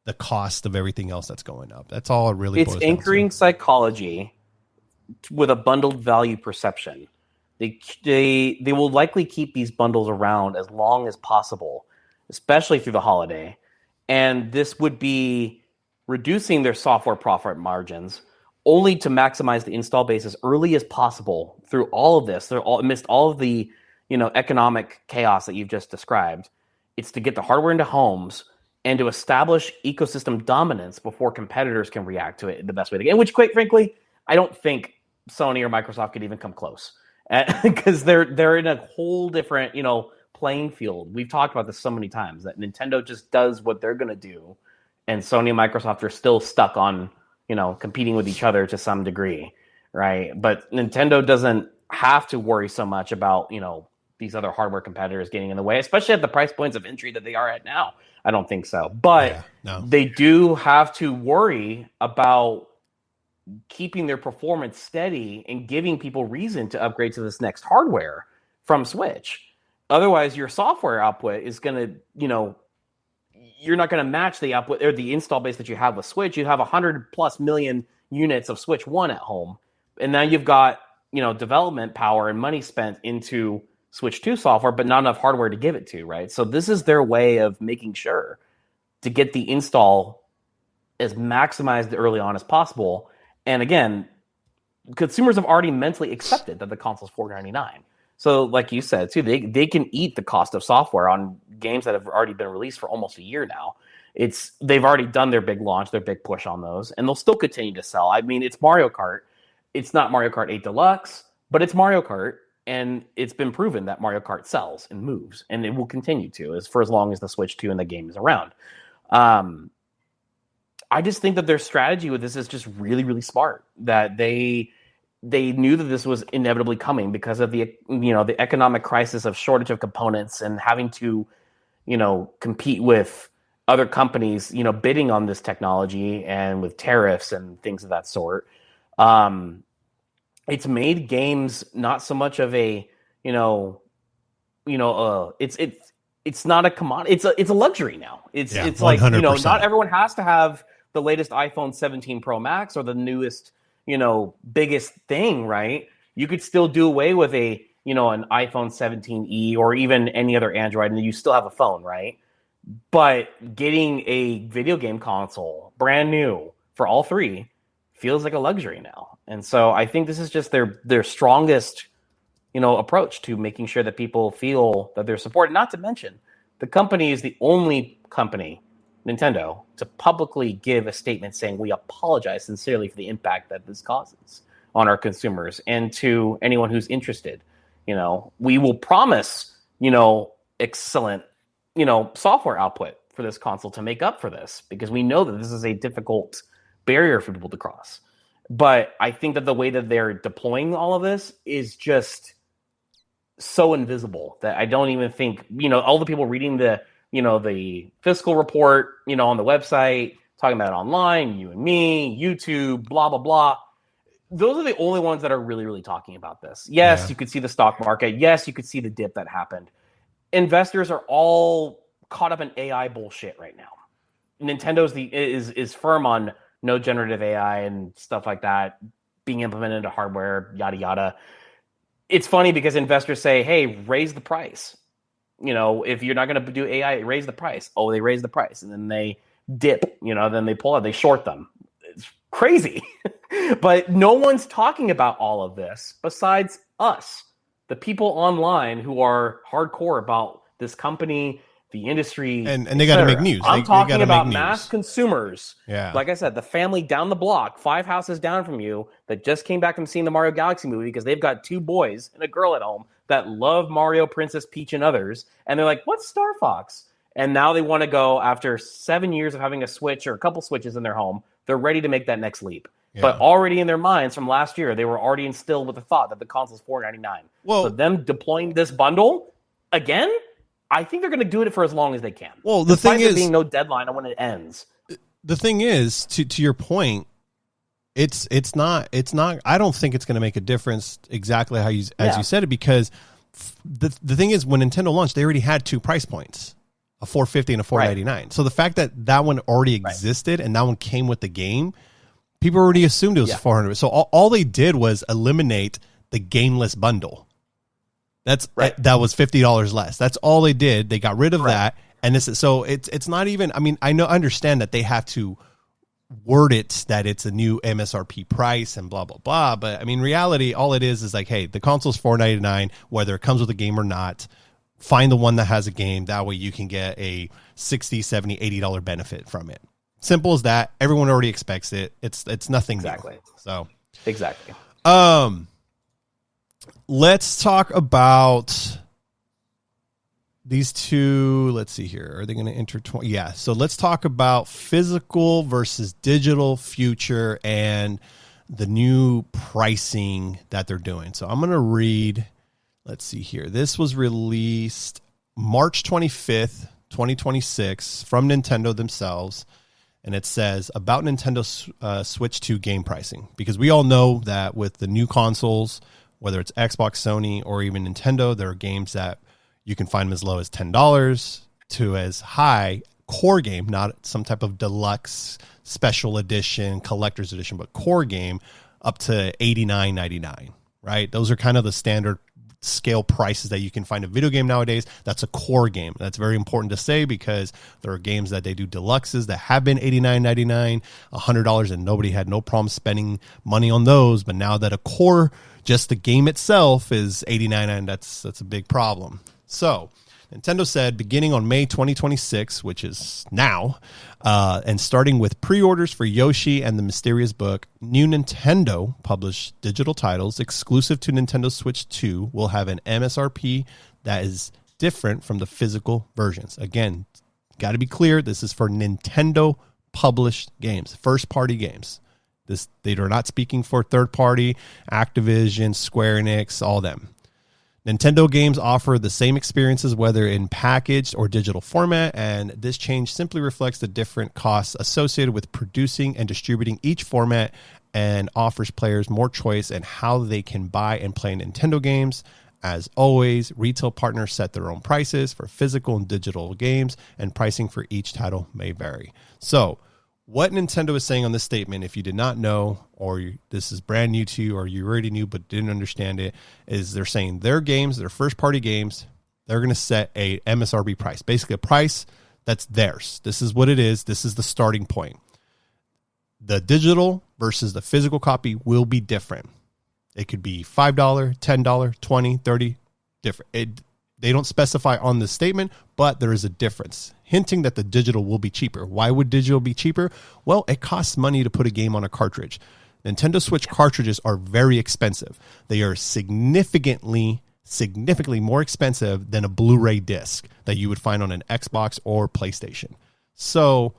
the cost of everything else that's going up. That's all it really boils down to. It's anchoring psychology with a bundled value perception. They will likely keep these bundles around as long as possible, especially through the holiday. And this would be reducing their software profit margins only to maximize the install base as early as possible through all of this. Amidst all of the economic chaos that you've just described. It's to get the hardware into homes and to establish ecosystem dominance before competitors can react to it the best way they can. Which, quite frankly, I don't think Sony or Microsoft could even come close, because they're in a whole different playing field. We've talked about this so many times that Nintendo just does what they're going to do, and Sony and Microsoft are still stuck on competing with each other to some degree, right? But Nintendo doesn't have to worry so much about these other hardware competitors getting in the way, especially at the price points of entry that they are at now. I don't think so. But they do have to worry about keeping their performance steady and giving people reason to upgrade to this next hardware from Switch. Otherwise, your software output is going to, you're not going to match the output or the install base that you have with Switch. You have 100+ million units of Switch 1 at home. And now you've got, development power and money spent into Switch 2 software, but not enough hardware to give it to, right? So this is their way of making sure to get the install as maximized early on as possible. And again, consumers have already mentally accepted that the console's $499. So like you said, too, they can eat the cost of software on games that have already been released for almost a year now. They've already done their big launch, their big push on those, and they'll still continue to sell. I mean, it's Mario Kart. It's not Mario Kart 8 Deluxe, but it's Mario Kart. And it's been proven that Mario Kart sells and moves, and it will continue to for as long as the Switch 2 and the game is around. I just think that their strategy with this is just really, really smart. That they knew that this was inevitably coming because of the economic crisis of shortage of components and having to compete with other companies bidding on this technology and with tariffs and things of that sort. It's made games not so much of a, it's not a commodity. It's a luxury now. It's like 100%. Not everyone has to have the latest iPhone 17 Pro Max or the newest, biggest thing, right? You could still do away with an iPhone 17e or even any other Android, and you still have a phone, right? But getting a video game console brand new for all three feels like a luxury now. And so I think this is just their strongest, approach to making sure that people feel that they're supported. Not to mention, the company is the only company, Nintendo, to publicly give a statement saying we apologize sincerely for the impact that this causes on our consumers and to anyone who's interested. We will promise, excellent, software output for this console to make up for this, because we know that this is a difficult barrier for people to cross. But I think that the way that they're deploying all of this is just so invisible that I don't even think, all the people reading the fiscal report, on the website, talking about it online, you and me, YouTube, blah, blah, blah. Those are the only ones that are really, really talking about this. Yes, you could see the stock market. Yes, you could see the dip that happened. Investors are all caught up in AI bullshit right now. Nintendo's is firm on no generative AI and stuff like that being implemented into hardware, yada, yada. It's funny because investors say, hey, raise the price. If you're not going to do AI, raise the price. Oh, they raise the price. And then they dip, then they pull out, they short them. It's crazy. But no one's talking about all of this besides us, the people online who are hardcore about this company, the industry, and they got to make news. I'm talking about mass consumers. Yeah, like I said, the family down the block, 5 houses down from you, that just came back from seeing the Mario Galaxy movie because they've got 2 boys and a girl at home that love Mario, Princess Peach, and others, and they're like, "What's Star Fox?" And now they want to go after 7 years of having a Switch or a couple Switches in their home. They're ready to make that next leap. Yeah. But already in their minds from last year, they were already instilled with the thought that the console's $499. Well, so them deploying this bundle again, I think they're going to do it for as long as they can. Well, the thing is, being no deadline on when it ends. The thing is, to your point, it's not. I don't think it's going to make a difference exactly as you said it, because the thing is, when Nintendo launched, they already had two price points, a $450 and a $499. Right. So the fact that one already existed and that one came with the game, people already assumed it was $400. So all they did was eliminate the gameless bundle. That was $50 less. That's all they did. They got rid of that. And it's not even, I mean, I understand that they have to word it that it's a new MSRP price and blah, blah, blah. But I mean, reality, all it is like, hey, the console's $499, whether it comes with a game or not. Find the one that has a game. That way you can get a $60, $70, $80 benefit from it. Simple as that. Everyone already expects it. It's nothing new. So exactly. Let's talk about these two. Let's see here. Are they going to intertwine? Yeah. So let's talk about physical versus digital future and the new pricing that they're doing. So I'm going to read. Let's see here. This was released March 25th, 2026 from Nintendo themselves. And it says about Nintendo Switch 2 game pricing, because we all know that with the new consoles, whether it's Xbox, Sony, or even Nintendo, there are games that you can find them as low as $10 to as high core game, not some type of deluxe special edition, collector's edition, but core game up to $89.99, right? Those are kind of the standard scale prices that you can find a video game nowadays. That's a core game. That's very important to say because there are games that they do deluxes that have been $89.99, $100, and nobody had no problem spending money on those. But now that a core, just the game itself, is $89.99, that's a big problem. So Nintendo said beginning on May 2026, which is now, and starting with pre-orders for Yoshi and the Mysterious Book, new Nintendo published digital titles exclusive to Nintendo Switch 2 will have an MSRP that is different from the physical versions. Again, got to be clear, this is for Nintendo published games, first-party games. They are not speaking for third-party, Activision, Square Enix, all them. Nintendo games offer the same experiences whether in packaged or digital format, and this change simply reflects the different costs associated with producing and distributing each format and offers players more choice in how they can buy and play Nintendo games. As always, retail partners set their own prices for physical and digital games, and pricing for each title may vary. So, what Nintendo is saying on this statement, if you did not know, or this is brand new to you, or you already knew but didn't understand it, is they're saying their games, their first-party games, they're going to set a MSRP price, basically a price that's theirs. This is what it is. This is the starting point. The digital versus the physical copy will be different. It could be $5, $10, $20, $30, different. They don't specify on the statement, but there is a difference, hinting that the digital will be cheaper. Why would digital be cheaper? Well, it costs money to put a game on a cartridge. Nintendo Switch cartridges are very expensive. They are significantly more expensive than a Blu-ray disc that you would find on an Xbox or PlayStation. So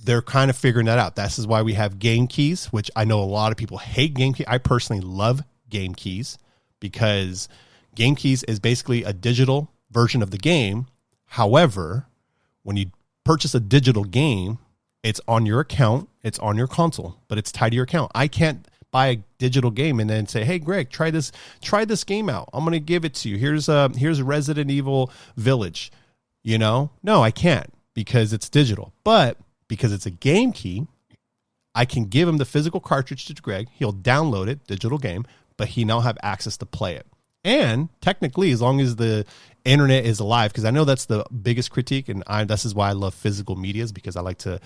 they're kind of figuring that out. This is why we have game keys, which I know a lot of people hate game keys. I personally love game keys because game keys is basically a digital version of the game. However, when you purchase a digital game, it's on your account, it's on your console, but it's tied to your account. I can't buy a digital game and then say, "Hey, Greg, try this game out. I'm going to give it to you. Here's Resident Evil Village." You know? No, I can't because it's digital. But because it's a game key, I can give him the physical cartridge to Greg. He'll download it, digital game, but he now have access to play it. And technically, as long as the internet is alive, because I know that's the biggest critique, and this is why I love physical medias, because I like to,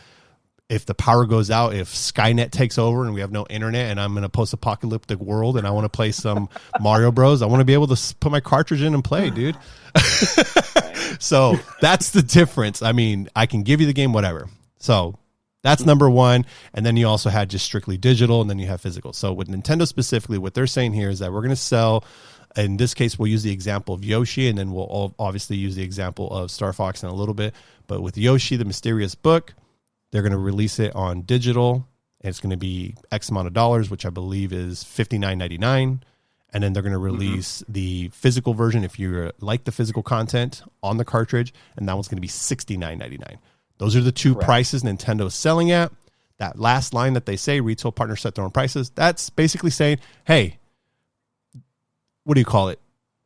if the power goes out, if Skynet takes over and we have no internet and I'm in a post-apocalyptic world and I want to play some Mario Bros, I want to be able to put my cartridge in and play, dude. So that's the difference. I mean, I can give you the game, whatever. So that's number one. And then you also had just strictly digital, and then you have physical. So with Nintendo specifically, what they're saying here is that we're going to sell, in this case, we'll use the example of Yoshi, and then we'll obviously use the example of Star Fox in a little bit. But with Yoshi, the Mysterious Book, they're going to release it on digital, and it's going to be X amount of dollars, which I believe is $59.99. And then they're going to release the physical version, if you like the physical content, on the cartridge, and that one's going to be $69.99. Those are the two prices Nintendo is selling at. That last line that they say, retail partners set their own prices, that's basically saying, hey, what do you call it?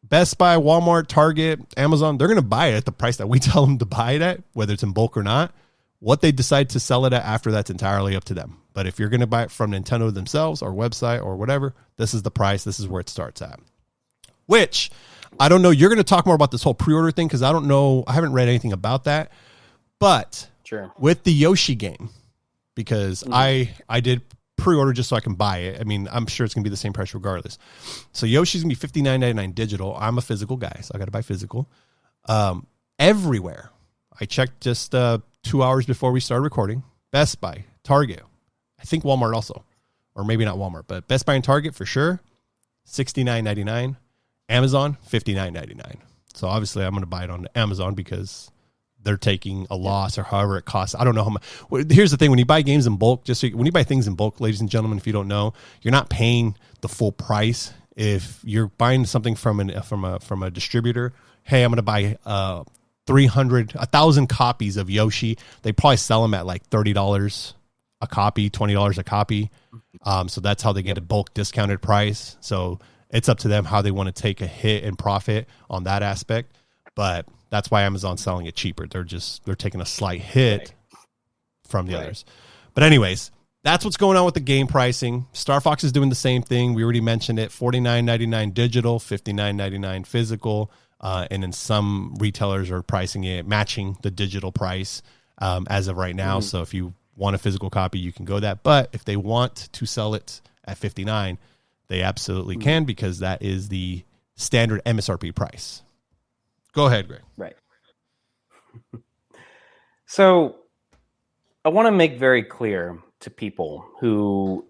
Best Buy, Walmart, Target, Amazon, they're going to buy it at the price that we tell them to buy it at, whether it's in bulk or not. What they decide to sell it at after, that's entirely up to them. But if you're going to buy it from Nintendo themselves or website or whatever, this is the price. This is where it starts at. Which, I don't know. You're going to talk more about this whole pre-order thing because I don't know. I haven't read anything about that. But sure, with the Yoshi game, because I did pre-order just so I can buy it. I mean, I'm sure it's going to be the same price regardless. So Yoshi's going to be $59.99 digital. I'm a physical guy, so I got to buy physical. Everywhere. I checked just 2 hours before we started recording. Best Buy, Target, I think Walmart also, or maybe not Walmart, but Best Buy and Target for sure, $69.99. Amazon, $59.99. So obviously I'm going to buy it on Amazon because they're taking a loss or however it costs. I don't know how much. Well, here's the thing. When you buy games in bulk, when you buy things in bulk, ladies and gentlemen, if you don't know, you're not paying the full price. If you're buying something from a distributor, hey, I'm going to buy 1,000 copies of Yoshi. They probably sell them at like $30 a copy, $20 a copy. So that's how they get a bulk discounted price. So it's up to them how they want to take a hit and profit on that aspect. But that's why Amazon's selling it cheaper. They're taking a slight hit from the others. But anyways, that's what's going on with the game pricing. Star Fox is doing the same thing. We already mentioned it. $49.99 digital, $59.99 physical. And then some retailers are pricing it, matching the digital price as of right now. So if you want a physical copy, you can go that. But if they want to sell it at $59, they absolutely can, because that is the standard MSRP price. Go ahead, Greg. Right. So I want to make very clear to people who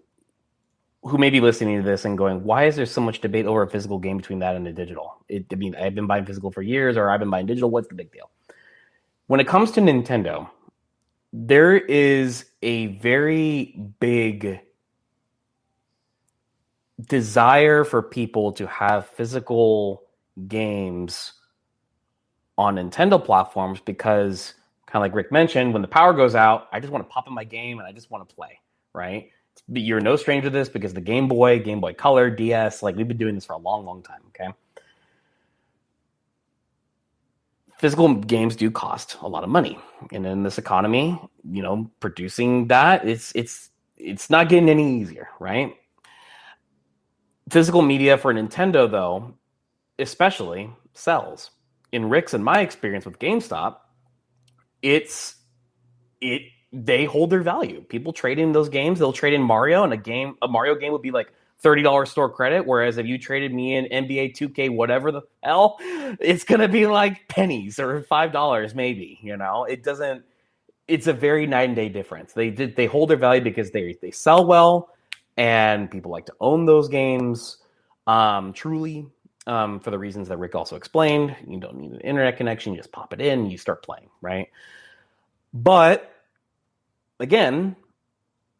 may be listening to this and going, why is there so much debate over a physical game between that and a digital? I mean, I've been buying physical for years, or I've been buying digital. What's the big deal? When it comes to Nintendo, there is a very big desire for people to have physical games on Nintendo platforms because, kind of like Rick mentioned, when the power goes out, I just want to pop in my game and I just want to play, right? But you're no stranger to this because the Game Boy Color, DS, like we've been doing this for a long, long time, okay? Physical games do cost a lot of money. And in this economy, producing that, it's not getting any easier, right? Physical media for Nintendo, though, especially, sells. In Rick's and my experience with GameStop, they hold their value. People trade in those games. They'll trade in Mario, and a Mario game would be like $30 store credit. Whereas if you traded me in NBA 2K, whatever the hell, it's gonna be like pennies or $5 maybe. It's a very night and day difference. They hold their value because they sell well, and people like to own those games. Truly, for the reasons that Rick also explained, you don't need an internet connection. You just pop it in, and you start playing, right? But again,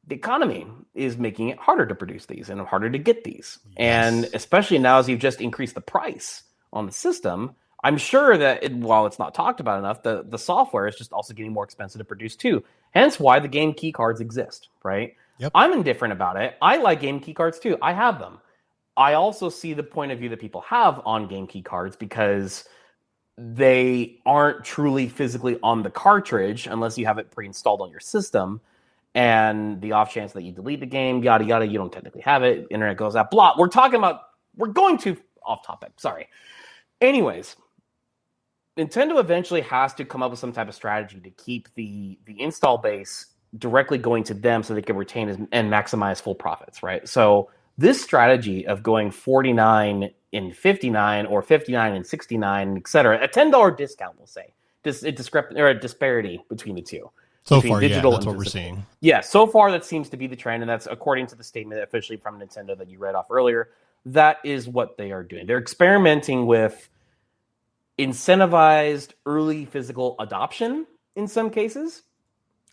the economy is making it harder to produce these and harder to get these. Yes. And especially now as you've just increased the price on the system, I'm sure that while it's not talked about enough, the software is just also getting more expensive to produce too. Hence why the game key cards exist, right? Yep. I'm indifferent about it. I like game key cards too. I have them. I also see the point of view that people have on game key cards because they aren't truly physically on the cartridge unless you have it pre-installed on your system. And the off chance that you delete the game, yada, yada, you don't technically have it. Internet goes out, blah. We're going too off topic. Sorry. Anyways, Nintendo eventually has to come up with some type of strategy to keep the install base directly going to them so they can retain and maximize full profits, right? So this strategy of going 49 and 59 or 59 and 69, et cetera, a $10 discount, we'll say, a disparity between the two. So far, yeah, that's what we're seeing. Yeah, so far that seems to be the trend, and that's according to the statement officially from Nintendo that you read off earlier. That is what they are doing. They're experimenting with incentivized early physical adoption in some cases.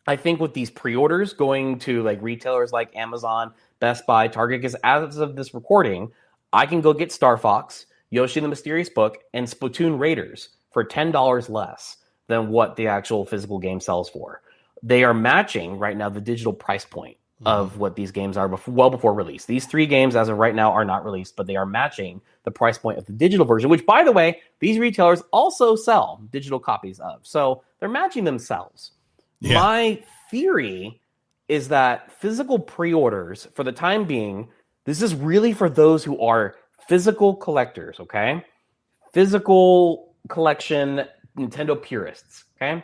I think with these pre-orders going to like retailers like Amazon, Best Buy, Target, because as of this recording, I can go get Star Fox, Yoshi and the Mysterious Book, and Splatoon Raiders for $10 less than what the actual physical game sells for. They are matching right now the digital price point of what these games are well before release. These 3 games, as of right now, are not released, but they are matching the price point of the digital version, which, by the way, these retailers also sell digital copies of. So they're matching themselves. Yeah. My theory is that physical pre-orders, for the time being, this is really for those who are physical collectors, okay? Physical collection Nintendo purists, okay?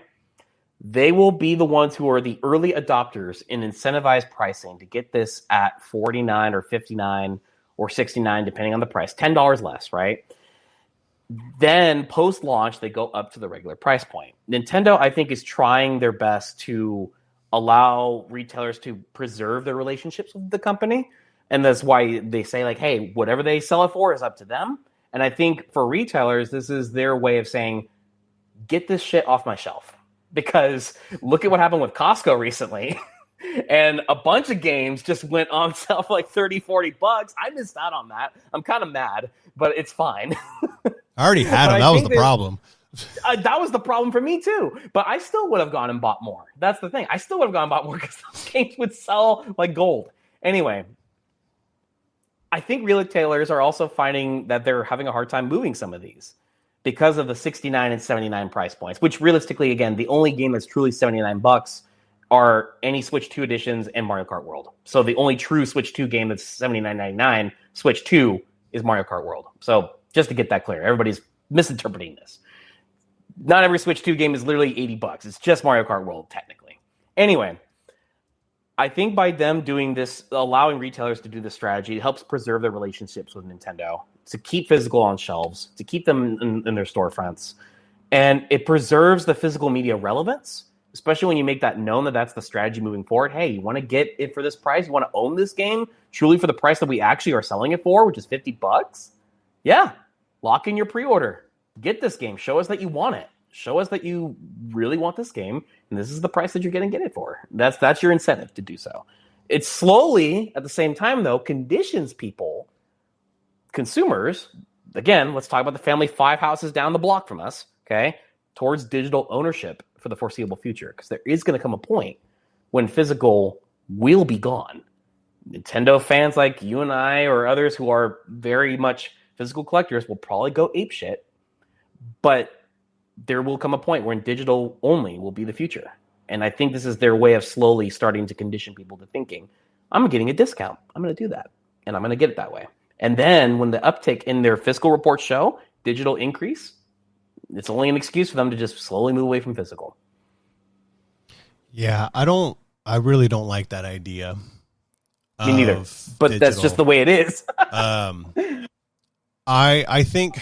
They will be the ones who are the early adopters in incentivized pricing to get this at $49 or $59 or $69, depending on the price, $10 less, right? Then post-launch, they go up to the regular price point. Nintendo, I think, is trying their best to allow retailers to preserve their relationships with the company. And that's why they say, like, hey, whatever they sell it for is up to them. And I think for retailers, this is their way of saying, get this shit off my shelf. Because look at what happened with Costco recently. And a bunch of games just went on sale for like $30-$40. I missed out on that. I'm kind of mad, but it's fine. I already had them. That was the problem. That was the problem for me too. But I still would have gone and bought more. That's the thing. I still would have gone and bought more because those games would sell like gold. Anyway, I think retailers are also finding that they're having a hard time moving some of these because of the $69 and $79 price points, which realistically, again, the only game that's truly $79 are any Switch 2 editions and Mario Kart World. So the only true Switch 2 game that's $79.99, Switch 2, is Mario Kart World. So just to get that clear, everybody's misinterpreting this. Not every Switch 2 game is literally $80. It's just Mario Kart World, technically. Anyway, I think by them doing this, allowing retailers to do this strategy, it helps preserve their relationships with Nintendo, to keep physical on shelves, to keep them in their storefronts. And it preserves the physical media relevance, especially when you make that known that that's the strategy moving forward. Hey, you want to get it for this price? You want to own this game truly for the price that we actually are selling it for, which is $50? Yeah, lock in your pre-order. Get this game. Show us that you want it. Show us that you really want this game, and this is the price that you're going to get it for. That's your incentive to do so. It slowly, at the same time, though, conditions people, consumers, again, let's talk about the family 5 houses down the block from us, okay, towards digital ownership for the foreseeable future, because there is going to come a point when physical will be gone. Nintendo fans like you and I or others who are very much physical collectors will probably go apeshit, but there will come a point when digital only will be the future. And I think this is their way of slowly starting to condition people to thinking, I'm getting a discount. I'm going to do that. And I'm going to get it that way. And then when the uptick in their fiscal reports show digital increase, it's only an excuse for them to just slowly move away from physical. Yeah, I really don't like that idea. Me neither. But digital. That's just the way it is. I think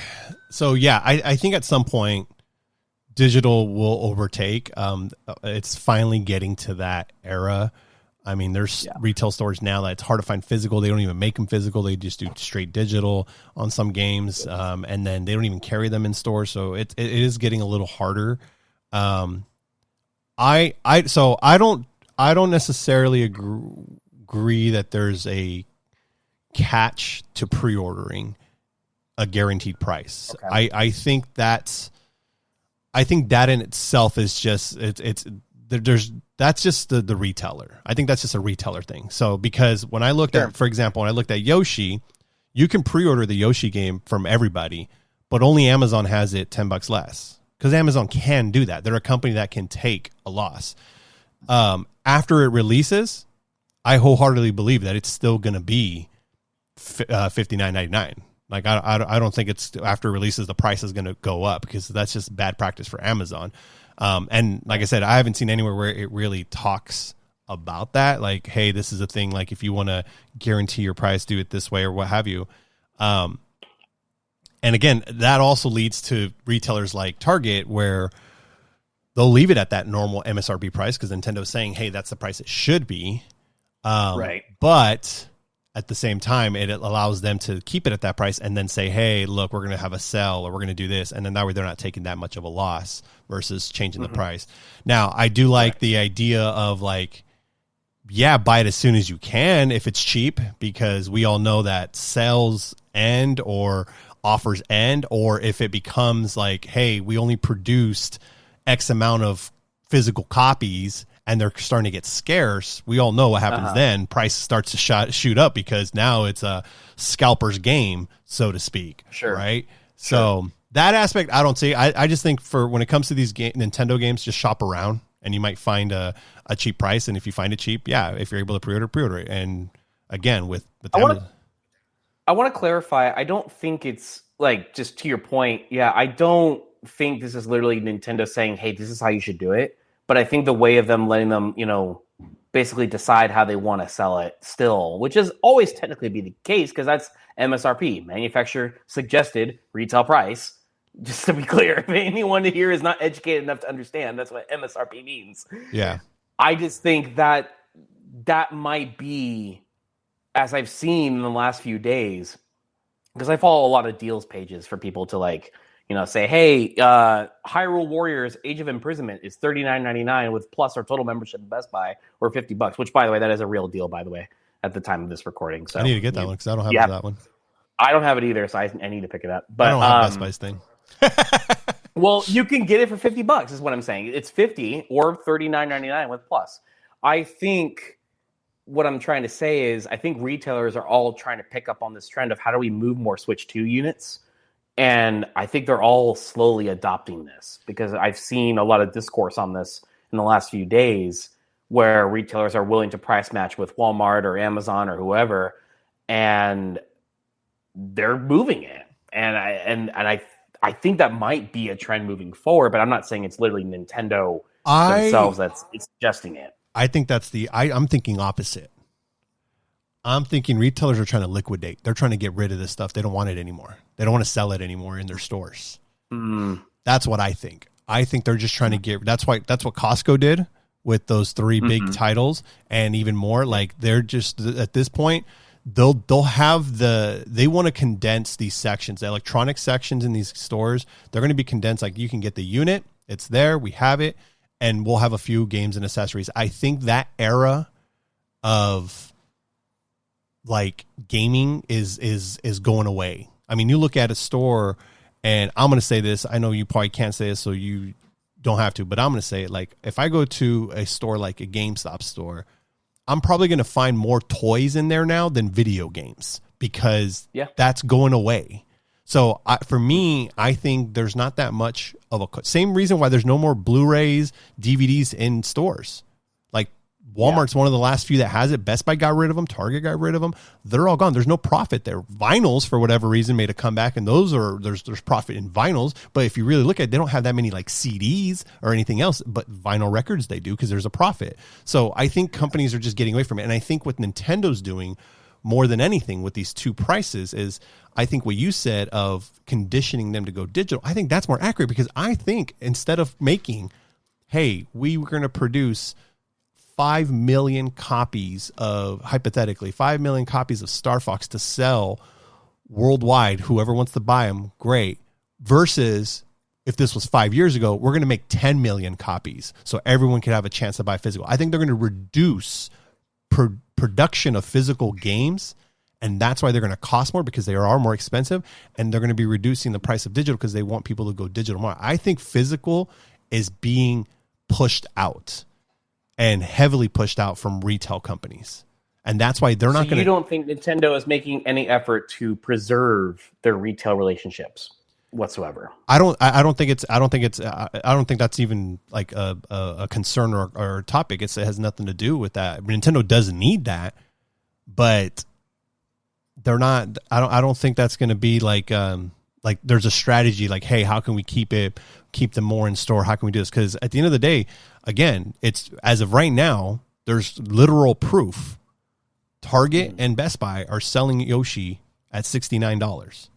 so. Yeah, I think at some point digital will overtake. It's finally getting to that era. I mean, there's retail stores now that it's hard to find physical. They don't even make them physical. They just do straight digital on some games. And then they don't even carry them in stores. So it is getting a little harder. I don't necessarily agree that there's a catch to pre-ordering a guaranteed price. Okay. I think that in itself is just that's just the retailer. I think that's just a retailer thing. So because when I looked at, for example, when I looked at Yoshi, you can pre-order the Yoshi game from everybody, but only Amazon has it $10 less because Amazon can do that. They're a company that can take a loss. After it releases, I wholeheartedly believe that it's still going to be $59.99. Like I don't think it's after it releases the price is going to go up because that's just bad practice for Amazon. And like I said, I haven't seen anywhere where it really talks about that. Like, hey, this is a thing. Like if you want to guarantee your price, do it this way or what have you. And again, that also leads to retailers like Target where they'll leave it at that normal MSRP price because Nintendo's saying, hey, that's the price it should be. Right. But at the same time, it allows them to keep it at that price and then say, hey, look, we're going to have a sale or we're going to do this. And then that way they're not taking that much of a loss versus changing the price. Now, I do like the idea of like, yeah, buy it as soon as you can if it's cheap, because we all know that sales end or offers end, or if it becomes like, hey, we only produced X amount of physical copies and they're starting to get scarce, we all know what happens then. Price starts to shoot up because now it's a scalper's game, so to speak. Sure. Right? So that aspect I don't see. I just think for when it comes to these Nintendo games, just shop around and you might find a cheap price. And if you find it cheap, if you're able to pre-order it. And again, with I want to clarify. I don't think it's like, just to your point. Yeah, I don't think this is literally Nintendo saying, "Hey, this is how you should do it." But I think the way of them letting them, basically decide how they want to sell it still, which is always technically be the case because that's MSRP, manufacturer suggested retail price. Just to be clear, if anyone here is not educated enough to understand, that's what MSRP means. Yeah. I just think that might be, as I've seen in the last few days, because I follow a lot of deals pages for people to say, hey, Hyrule Warriors Age of Imprisonment is $39.99 with plus our total membership in Best Buy, or $50, which, by the way, that is a real deal, by the way, at the time of this recording. So I need to get that one because I don't have that one. I don't have it either, so I need to pick it up. But I don't have Best Buy's thing. Well, you can get it for $50 is what I'm saying. It's $50 or $39.99 with plus. I think what I'm trying to say is I think retailers are all trying to pick up on this trend of how do we move more Switch 2 units. And I think they're all slowly adopting this because I've seen a lot of discourse on this in the last few days where retailers are willing to price match with Walmart or Amazon or whoever, and they're moving it. And I think that might be a trend moving forward, but I'm not saying it's literally Nintendo themselves that's suggesting it. I think that's I'm thinking opposite. I'm thinking retailers are trying to liquidate. They're trying to get rid of this stuff. They don't want it anymore. They don't want to sell it anymore in their stores. That's what I think. I think they're just trying to that's what Costco did with those 3 big titles and even more. Like they're just at this point, they'll have they want to condense these sections, the electronic sections in these stores. They're going to be condensed. Like you can get the unit, it's there, we have it, and we'll have a few games and accessories. I think that era of like gaming is going away. I mean, you look at a store, and I'm going to say this. I know you probably can't say this, so you don't have to, but I'm going to say it. Like if I go to a store like a GameStop store, I'm probably going to find more toys in there now than video games because that's going away. So for me, I think there's not that much of same reason why there's no more Blu-rays, DVDs in stores. Like Walmart's one of the last few that has it. Best Buy got rid of them. Target got rid of them. They're all gone. There's no profit there. Vinyls, for whatever reason, made a comeback, and there's profit in vinyls. But if you really look at it, they don't have that many like CDs or anything else, but vinyl records they do because there's a profit. So I think companies are just getting away from it. And I think what Nintendo's doing more than anything with these 2 prices is I think what you said of conditioning them to go digital, I think that's more accurate because I think instead of making, hey, we were going to produce 5 million copies of, hypothetically, 5 million copies of Star Fox to sell worldwide. Whoever wants to buy them, great. Versus if this was 5 years ago, we're going to make 10 million copies so everyone could have a chance to buy physical. I think they're going to reduce production of physical games, and that's why they're going to cost more because they are more expensive, and they're going to be reducing the price of digital because they want people to go digital more. I think physical is being pushed out. And heavily pushed out from retail companies. And that's why they're not going to... You don't think Nintendo is making any effort to preserve their retail relationships whatsoever? I don't think that's even like a concern or a topic. It has nothing to do with that. Nintendo doesn't need that, but they're not... I don't think that's going to be like there's a strategy like, hey, how can we keep them more in store? How can we do this? Because at the end of the day, again, it's as of right now, there's literal proof. Target and Best Buy are selling Yoshi at $69.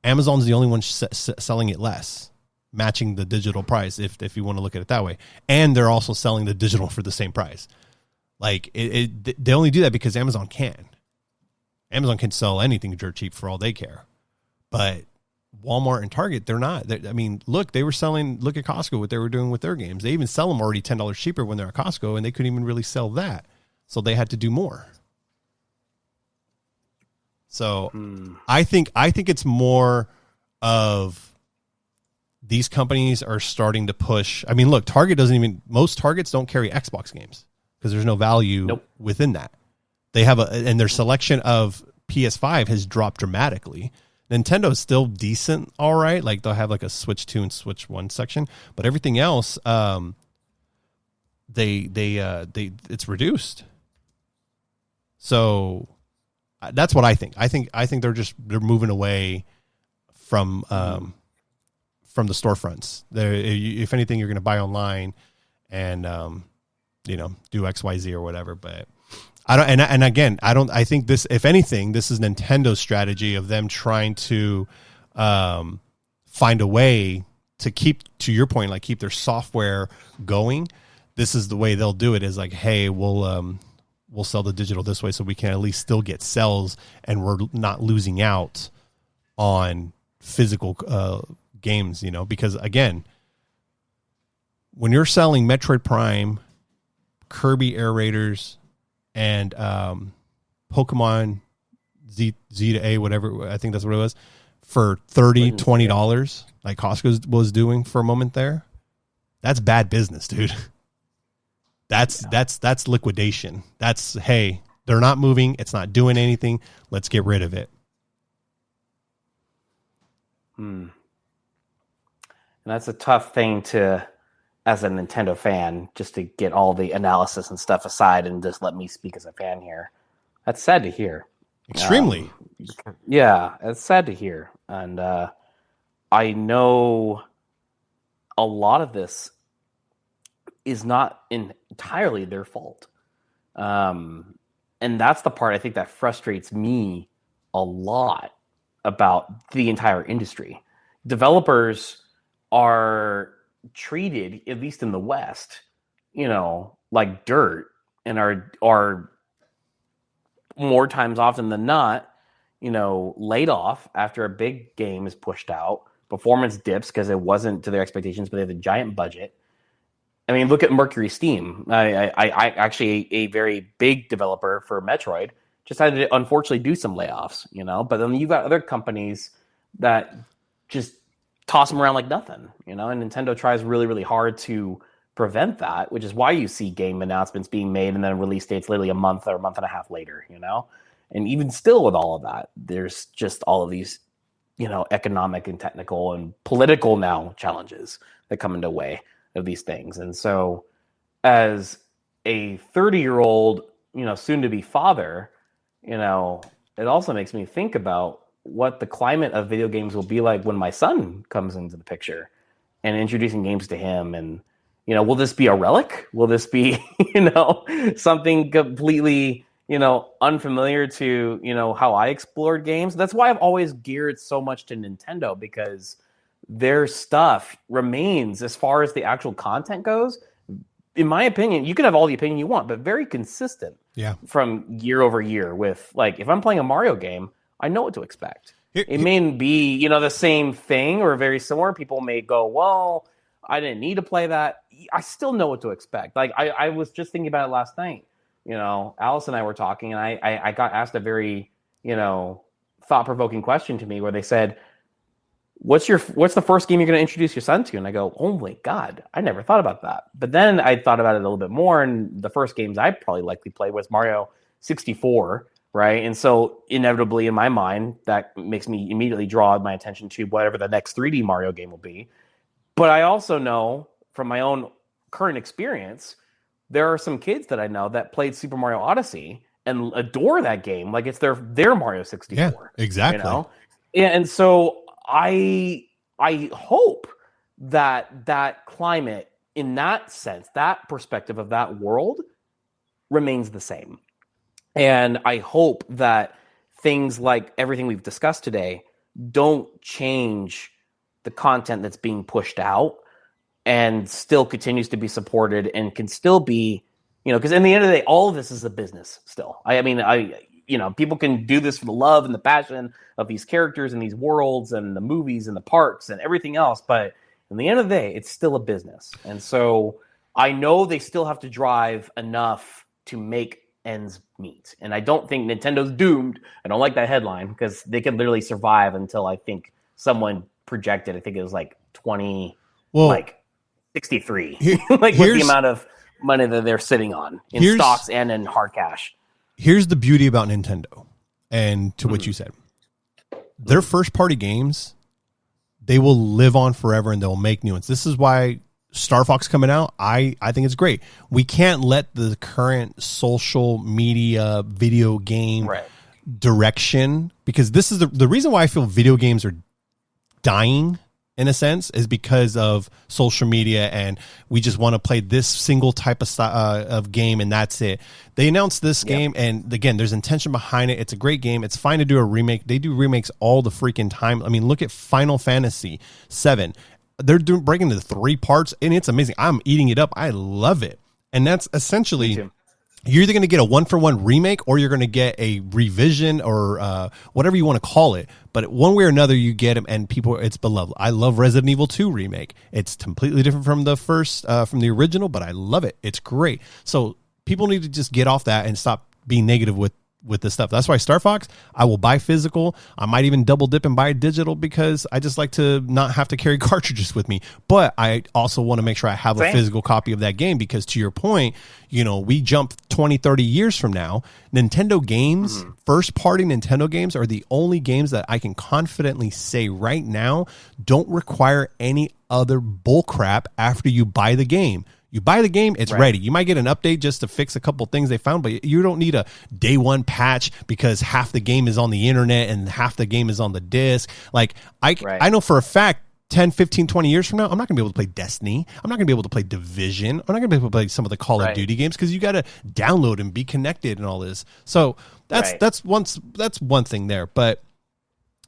Amazon's the only one selling it less, matching the digital price if you want to look at it that way. And they're also selling the digital for the same price. Like they only do that because Amazon can. Amazon can sell anything dirt cheap for all they care. But Walmart and Target, they're not. I mean, look at Costco, what they were doing with their games. They even sell them already $10 cheaper when they're at Costco, and they couldn't even really sell that. So they had to do more. So I think it's more of these companies are starting to push. I mean, look, most Targets don't carry Xbox games because there's no value within that. They have and their selection of PS5 has dropped dramatically. Nintendo is still decent, all right. Like they'll have like a Switch 2 and Switch 1 section, but everything else, it's reduced. So that's what I think. I think they're moving away from the storefronts. If anything, you're going to buy online and do XYZ or whatever. But I don't. And again, I think this. If anything, this is Nintendo's strategy of them trying to find a way to keep, to your point, like keep their software going. This is the way they'll do it. Is like, hey, we'll sell the digital this way, so we can at least still get sales, and we're not losing out on physical games. Because again, when you're selling Metroid Prime, Kirby Air Raiders, and Pokemon Z to A, whatever, I think that's what it was, for $30, $20, like Costco was doing for a moment there, that's bad business, dude. That's liquidation. That's, hey, they're not moving, it's not doing anything, let's get rid of it. And that's a tough thing to, as a Nintendo fan, just to get all the analysis and stuff aside and just let me speak as a fan here. That's sad to hear. Extremely. Yeah, it's sad to hear. And I know a lot of this is not entirely their fault. And that's the part I think that frustrates me a lot about the entire industry. Developers are treated, at least in the West, like dirt, and are more times often than not, laid off after a big game is pushed out. Performance dips because it wasn't to their expectations, but they have a giant budget. I mean, look at Mercury Steam. I actually, a very big developer for Metroid, just had to unfortunately do some layoffs, But then you've got other companies that just toss them around like nothing, and Nintendo tries really, really hard to prevent that, which is why you see game announcements being made and then release dates literally a month or a month and a half later, And even still with all of that, there's just all of these, economic and technical and political now challenges that come into way of these things. And so as a 30-year-old, soon to be father, it also makes me think about what the climate of video games will be like when my son comes into the picture, and introducing games to him. And, will this be a relic? Will this be, something completely, unfamiliar to, how I explored games? That's why I've always geared so much to Nintendo, because their stuff remains, as far as the actual content goes, in my opinion, you can have all the opinion you want, but very consistent from year over year with, like, if I'm playing a Mario game, I know what to expect. It may be, the same thing or very similar. People may go, well, I didn't need to play that. I still know what to expect. Like, I was just thinking about it last night. Alice and I were talking, and I got asked a very, thought-provoking question to me, where they said, what's the first game you're going to introduce your son to? And I go, oh my God, I never thought about that. But then I thought about it a little bit more, and the first games I probably likely played was Mario 64, right? And so inevitably in my mind, that makes me immediately draw my attention to whatever the next 3D Mario game will be. But I also know from my own current experience, there are some kids that I know that played Super Mario Odyssey and adore that game like it's their Mario 64. Yeah, exactly. And so I hope that climate, in that sense, that perspective of that world, remains the same. And I hope that things like everything we've discussed today don't change the content that's being pushed out, and still continues to be supported and can still be, because in the end of the day, all of this is a business still. People can do this for the love and the passion of these characters and these worlds and the movies and the parks and everything else. But in the end of the day, it's still a business. And so I know they still have to drive enough to make ends meet. And I don't think Nintendo's doomed. I don't like that headline, because they could literally survive until, I think someone projected, I think it was like 20, Well, like 63, like with the amount of money that they're sitting on in stocks and in hard cash. Here's the beauty about Nintendo, and to what you said, their first party games, they will live on forever and they'll make new ones. This is why Star Fox coming out, I think it's great. We can't let the current social media video game direction, because this is the reason why I feel video games are dying in a sense is because of social media, and we just want to play this single type of game and that's it. They announced this game, and again, there's intention behind it. It's a great game. It's fine to do a remake. They do remakes all the freaking time. I mean, look at Final Fantasy VII. They're breaking into 3 parts, and it's amazing. I'm eating it up. I love it. And that's essentially, you're either going to get a 1-for-1 remake or you're going to get a revision or whatever you want to call it. But one way or another, you get them, and it's beloved. I love Resident Evil 2 remake. It's completely different from the first, from the original, but I love it. It's great. So people need to just get off that and stop being negative with this stuff. That's why Star Fox, I will buy physical. I might even double dip and buy digital because I just like to not have to carry cartridges with me. But I also want to make sure I have a physical copy of that game, because to your point, we jump 20, 30 years from now, Nintendo games, first party Nintendo games are the only games that I can confidently say right now don't require any other bullcrap after you buy the game. You buy the game, it's ready. You might get an update just to fix a couple things they found, but you don't need a day one patch because half the game is on the internet and half the game is on the disc. Like, I know for a fact 10, 15, 20 years from now, I'm not going to be able to play Destiny. I'm not going to be able to play Division. I'm not going to be able to play some of the Call of Duty games because you got to download and be connected and all this. So that's one thing there. But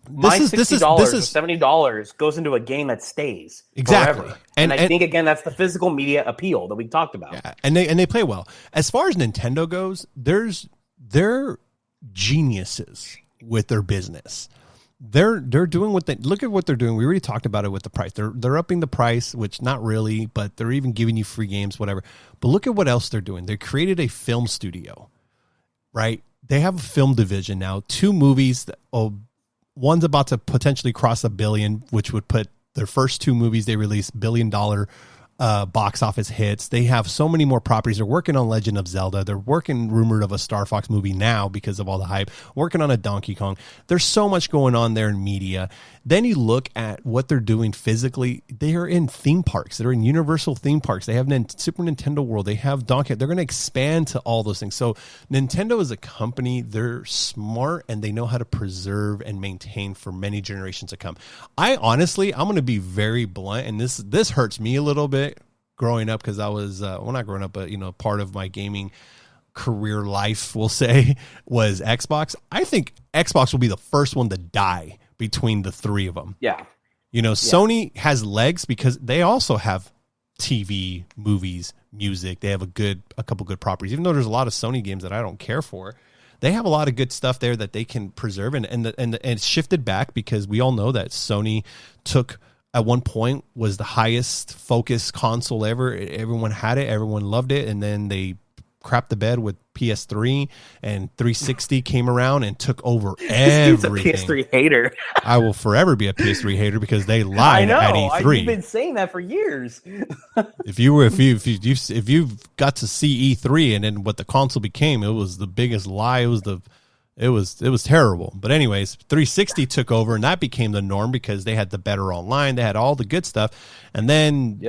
$60 or $70 goes into a game that stays forever. And I think, again, that's the physical media appeal that we talked about. Yeah, and they play well. As far as Nintendo goes, they're geniuses with their business. They're doing look at what they're doing. We already talked about it with the price. They're upping the price, which not really, but they're even giving you free games, whatever. But look at what else they're doing. They created a film studio, right? They have a film division now. 2 movies that, one's about to potentially cross $1 billion, which would put their first 2 movies they released $1 billion box office hits. They have so many more properties. They're working on Legend of Zelda. They're working rumored of a Star Fox movie now because of all the hype. Working on a Donkey Kong. There's so much going on there in media. Then you look at what they're doing physically. They are in theme parks. They're in Universal theme parks. They have Super Nintendo World. They have Donkey. They're going to expand to all those things. So Nintendo is a company. They're smart and they know how to preserve and maintain for many generations to come. I'm going to be very blunt, and this hurts me a little bit growing up because I was, not growing up, but part of my gaming career life, we'll say, was Xbox. I think Xbox will be the first one to die between the 3 of them. Yeah. Sony has legs because they also have TV, movies, music. They have a couple good properties, even though there's a lot of Sony games that I don't care for. They have a lot of good stuff there that they can preserve, and it's shifted back because we all know that Sony took, at one point, was the highest focused console ever. Everyone had it, everyone loved it, and then they crapped the bed with PS3, and 360 came around and took over everything. He's a PS3 hater. I will forever be a PS3 hater because they lied at E3. You've been saying that for years. If you got to see E3 and then what the console became, it was the biggest lie. It was terrible. But anyways, 360 took over, and that became the norm because they had the better online. They had all the good stuff. And then,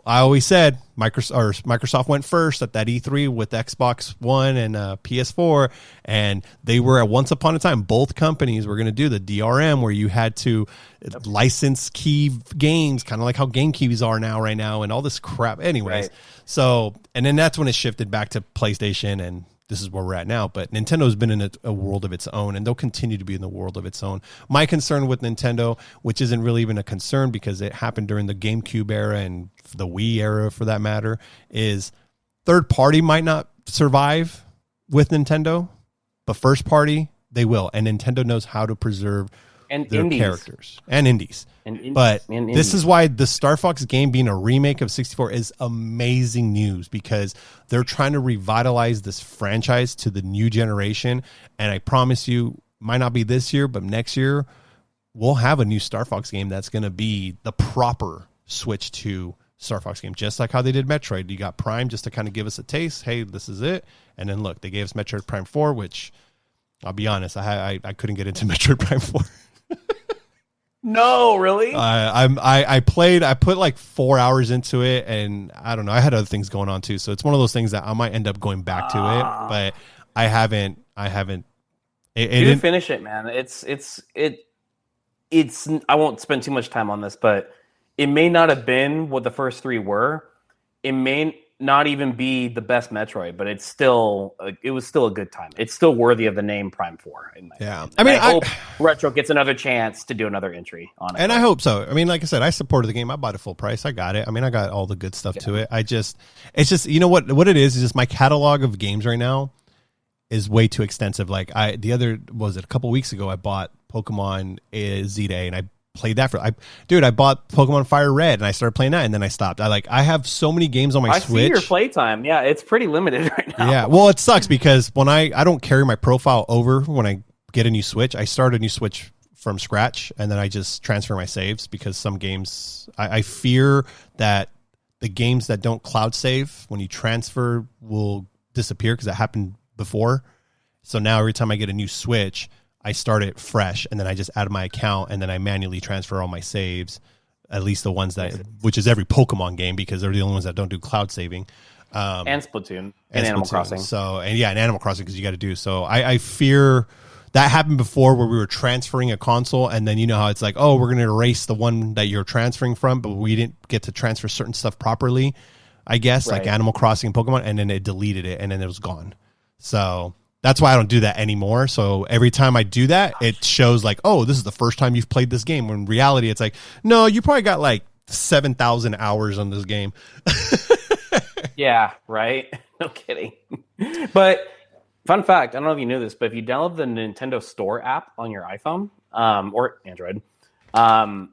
I always said Microsoft went first at that E3 with Xbox One and PS4. And they were, at once upon a time, both companies were going to do the DRM, where you had to license key games, kind of like how game keys are right now, and all this crap. Anyways, so, and then that's when it shifted back to PlayStation, and this is where we're at now. But Nintendo's been in a world of its own, and they'll continue to be in the world of its own. My concern with Nintendo, which isn't really even a concern because it happened during the GameCube era and the Wii era for that matter, is third party might not survive with Nintendo, but first party, they will. And Nintendo knows how to preserve their characters and indies. This is why the Star Fox game being a remake of 64 is amazing news, because they're trying to revitalize this franchise to the new generation. And I promise you, might not be this year, but next year, we'll have a new Star Fox game that's going to be the proper Switch 2 Star Fox game, just like how they did Metroid. You got Prime just to kind of give us a taste. Hey, this is it. And then look, they gave us Metroid Prime 4, which I'll be honest, I couldn't get into Metroid Prime 4. No, really? I put like 4 hours into it, and I don't know. I had other things going on too, so it's one of those things that I might end up going back to it, but I haven't. You didn't finish it, man. It's. I won't spend too much time on this, but it may not have been what the first three were. It may not even be the best Metroid, but it was still a good time. It's still worthy of the name Prime 4. Yeah. I mean, I hope Retro gets another chance to do another entry on it. And I hope so. I mean, like I said, I supported the game. I bought it full price. I got it. I mean, I got all the good stuff to it. It's just, you know what it is just my catalog of games right now is way too extensive. Like a couple weeks ago, I bought Pokemon Z Day, and I played that I bought Pokemon Fire Red, and I started playing that, and then I stopped. I have so many games on my Switch. I see your playtime. Yeah, it's pretty limited right now. Yeah, well, it sucks because when I don't carry my profile over when I get a new Switch. I start a new Switch from scratch, and then I just transfer my saves because some games I fear that the games that don't cloud save when you transfer will disappear because that happened before. So now every time I get a new Switch, I start it fresh, and then I just add my account, and then I manually transfer all my saves, at least the ones which is every Pokemon game because they're the only ones that don't do cloud saving. And Splatoon and Animal Crossing. So, and Animal Crossing because you got to do. So I fear that happened before where we were transferring a console, and then you know how it's like, oh, we're going to erase the one that you're transferring from, but we didn't get to transfer certain stuff properly, I guess, like Animal Crossing and Pokemon, and then it deleted it, and then it was gone. So that's why I don't do that anymore. So every time I do that, it shows like, oh, this is the first time you've played this game. When in reality, it's like, no, you probably got like 7,000 hours on this game. Yeah, right? No kidding. But fun fact, I don't know if you knew this, but if you download the Nintendo Store app on your iPhone or Android,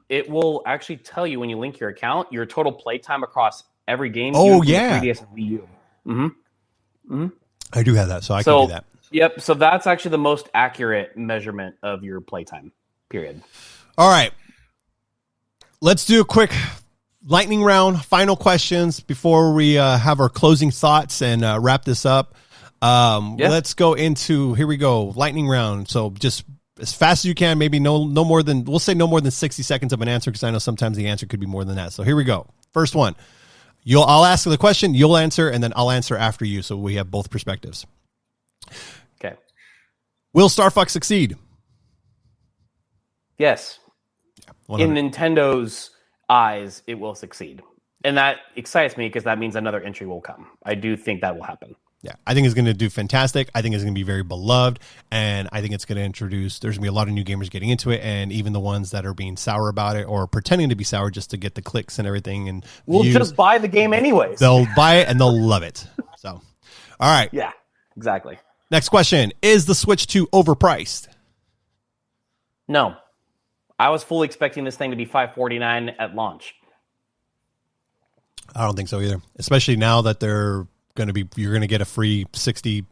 it will actually tell you when you link your account, your total playtime across every game. Oh, yeah. 3DS and Wii U. Mm-hmm. Mm-hmm. I do have that, so I can do that. Yep, so that's actually the most accurate measurement of your playtime, period. All right. Let's do a quick lightning round, final questions before we have our closing thoughts and wrap this up. Let's go into, here we go, lightning round. So just as fast as you can, maybe no more than, we'll say no more than 60 seconds of an answer because I know sometimes the answer could be more than that. So here we go. First one. I'll ask the question, you'll answer, and then I'll answer after you so we have both perspectives. Okay. Will Star Fox succeed? Yes. Yeah, in Nintendo's eyes, it will succeed. And that excites me because that means another entry will come. I do think that will happen. Yeah, I think it's going to do fantastic. I think it's going to be very beloved, and I think it's going to introduce, there's going to be a lot of new gamers getting into it, and even the ones that are being sour about it or pretending to be sour just to get the clicks and everything. And we'll just buy the game anyways. They'll buy it, and they'll love it. So, all right. Yeah, exactly. Next question. Is the Switch 2 overpriced? No. I was fully expecting this thing to be $549 at launch. I don't think so either, especially now that you're going to get a free $60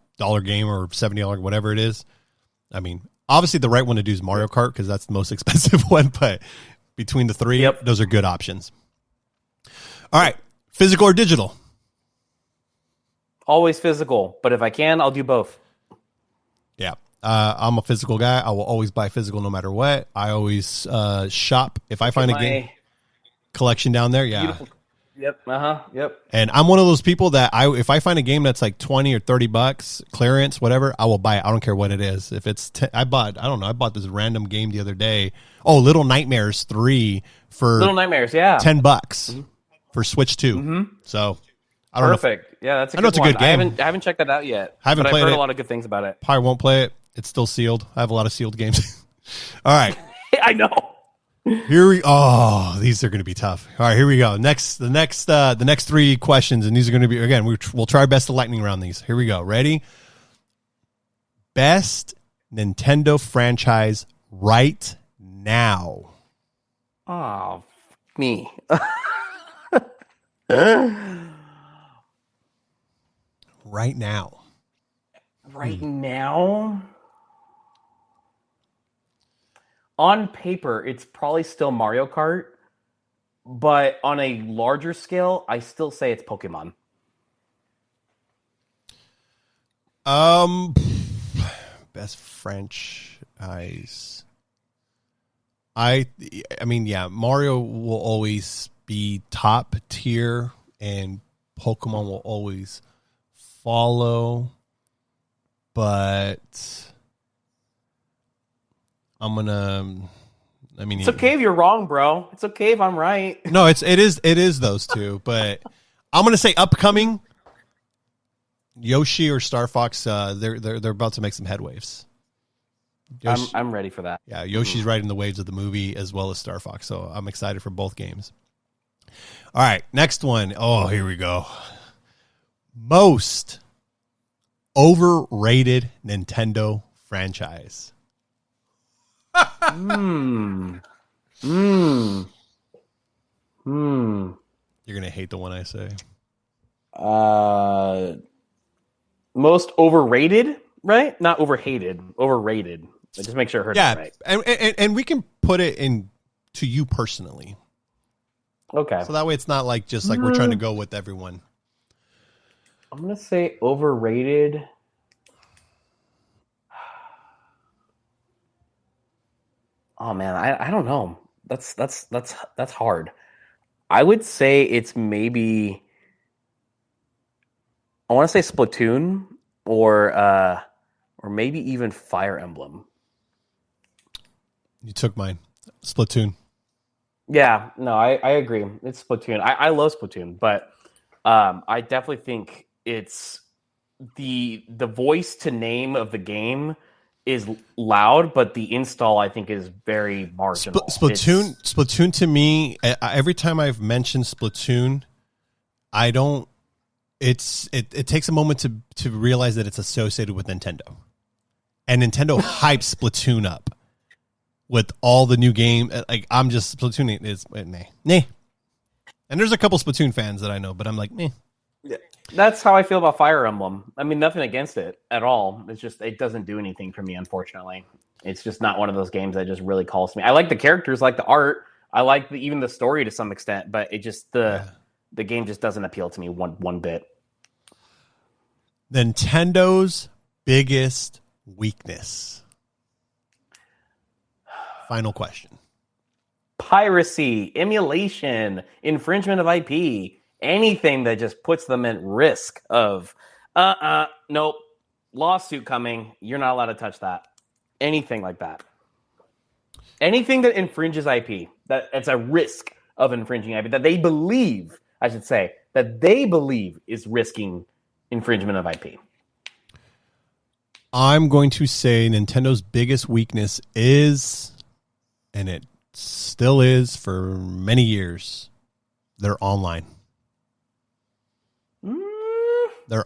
game or $70, whatever it is. I mean, obviously the right one to do is Mario Kart because that's the most expensive one, but between the three, those are good options. All right. Physical or digital? Always physical, but if I can, I'll do both. Yeah. I'm a physical guy. I will always buy physical no matter what. I always shop. If I find a game collection down there, yeah. Beautiful. Yep. Yep. And I'm one of those people that if I find a game that's like $20 or $30 clearance, whatever, I will buy it. I don't care what it is. If it's, I bought this random game the other day. Oh, Little Nightmares 3 for $10 for Switch 2. Mm-hmm. So I don't know. Perfect. Yeah, that's a good one. It's a good game. I haven't checked that out yet. I've heard a lot of good things about it. Probably won't play it. It's still sealed. I have a lot of sealed games. All right. I know. These are going to be tough. All right, here we go. The next three questions, and these are going to be, again, we'll try our best to lightning round these. Here we go. Ready? Best Nintendo franchise right now. Oh, me. Right now. Right now? on paper, it's probably still Mario Kart, but on a larger scale, I still say it's Pokemon. Best franchise. I mean, yeah, Mario will always be top tier, and Pokemon will always follow. But I'm gonna. I mean, it's okay if you're wrong, bro. It's okay if I'm right. No, it is those two. But I'm gonna say upcoming. Yoshi or Star Fox, they're about to make some headwaves. I'm ready for that. Yeah, Yoshi's riding the waves of the movie as well as Star Fox, so I'm excited for both games. All right, next one. Oh, here we go. Most overrated Nintendo franchise. You're gonna hate the one I say. Most overrated, right? Not overhated. Overrated. Just make sure I heard that right. And we can put it in to you personally. Okay. So that way it's not like just like we're trying to go with everyone. I'm gonna say overrated. Oh man, I don't know. That's hard. I would say it's maybe I want to say Splatoon or maybe even Fire Emblem. You took mine. Splatoon. Yeah, no, I agree. It's Splatoon. I love Splatoon, but I definitely think it's the voice to name of the game is loud, but the install I think is very marginal. Splatoon to me, every time I've mentioned Splatoon, I don't. It takes a moment to realize that it's associated with Nintendo, and Nintendo hypes Splatoon up with all the new game. Like I'm just Splatoon is nah. And there's a couple Splatoon fans that I know, but I'm like meh. Yeah. That's how I feel about Fire Emblem. I mean, nothing against it at all. It's just it doesn't do anything for me, unfortunately. It's just not one of those games that just really calls to me. I like the characters, like the art, I like even the story to some extent, but it just the game just doesn't appeal to me one bit. Nintendo's biggest weakness. Final question. Piracy, emulation, infringement of IP, anything that just puts them at risk of, nope, lawsuit coming. You're not allowed to touch that. Anything like that. Anything that infringes IP, that it's a risk of infringing IP, that they believe, I should say, that they believe is risking infringement of IP. I'm going to say Nintendo's biggest weakness is, and it still is for many years, they're online.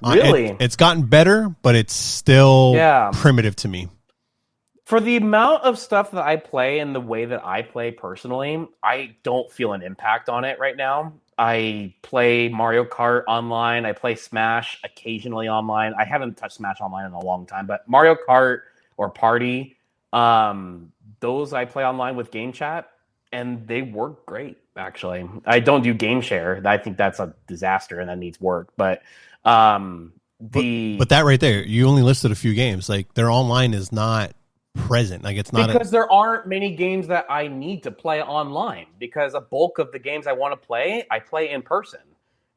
Really? It's gotten better, but it's still primitive to me. For the amount of stuff that I play and the way that I play personally, I don't feel an impact on it right now. I play Mario Kart online. I play Smash occasionally online. I haven't touched Smash online in a long time, but Mario Kart or Party, those I play online with Game Chat, and they work great, actually. I don't do Game Share. I think that's a disaster and that needs work. But but that right there, you only listed a few games. Like their online is not present. Like it's not because there aren't many games that I need to play online, because a bulk of the games I want to play, I play in person.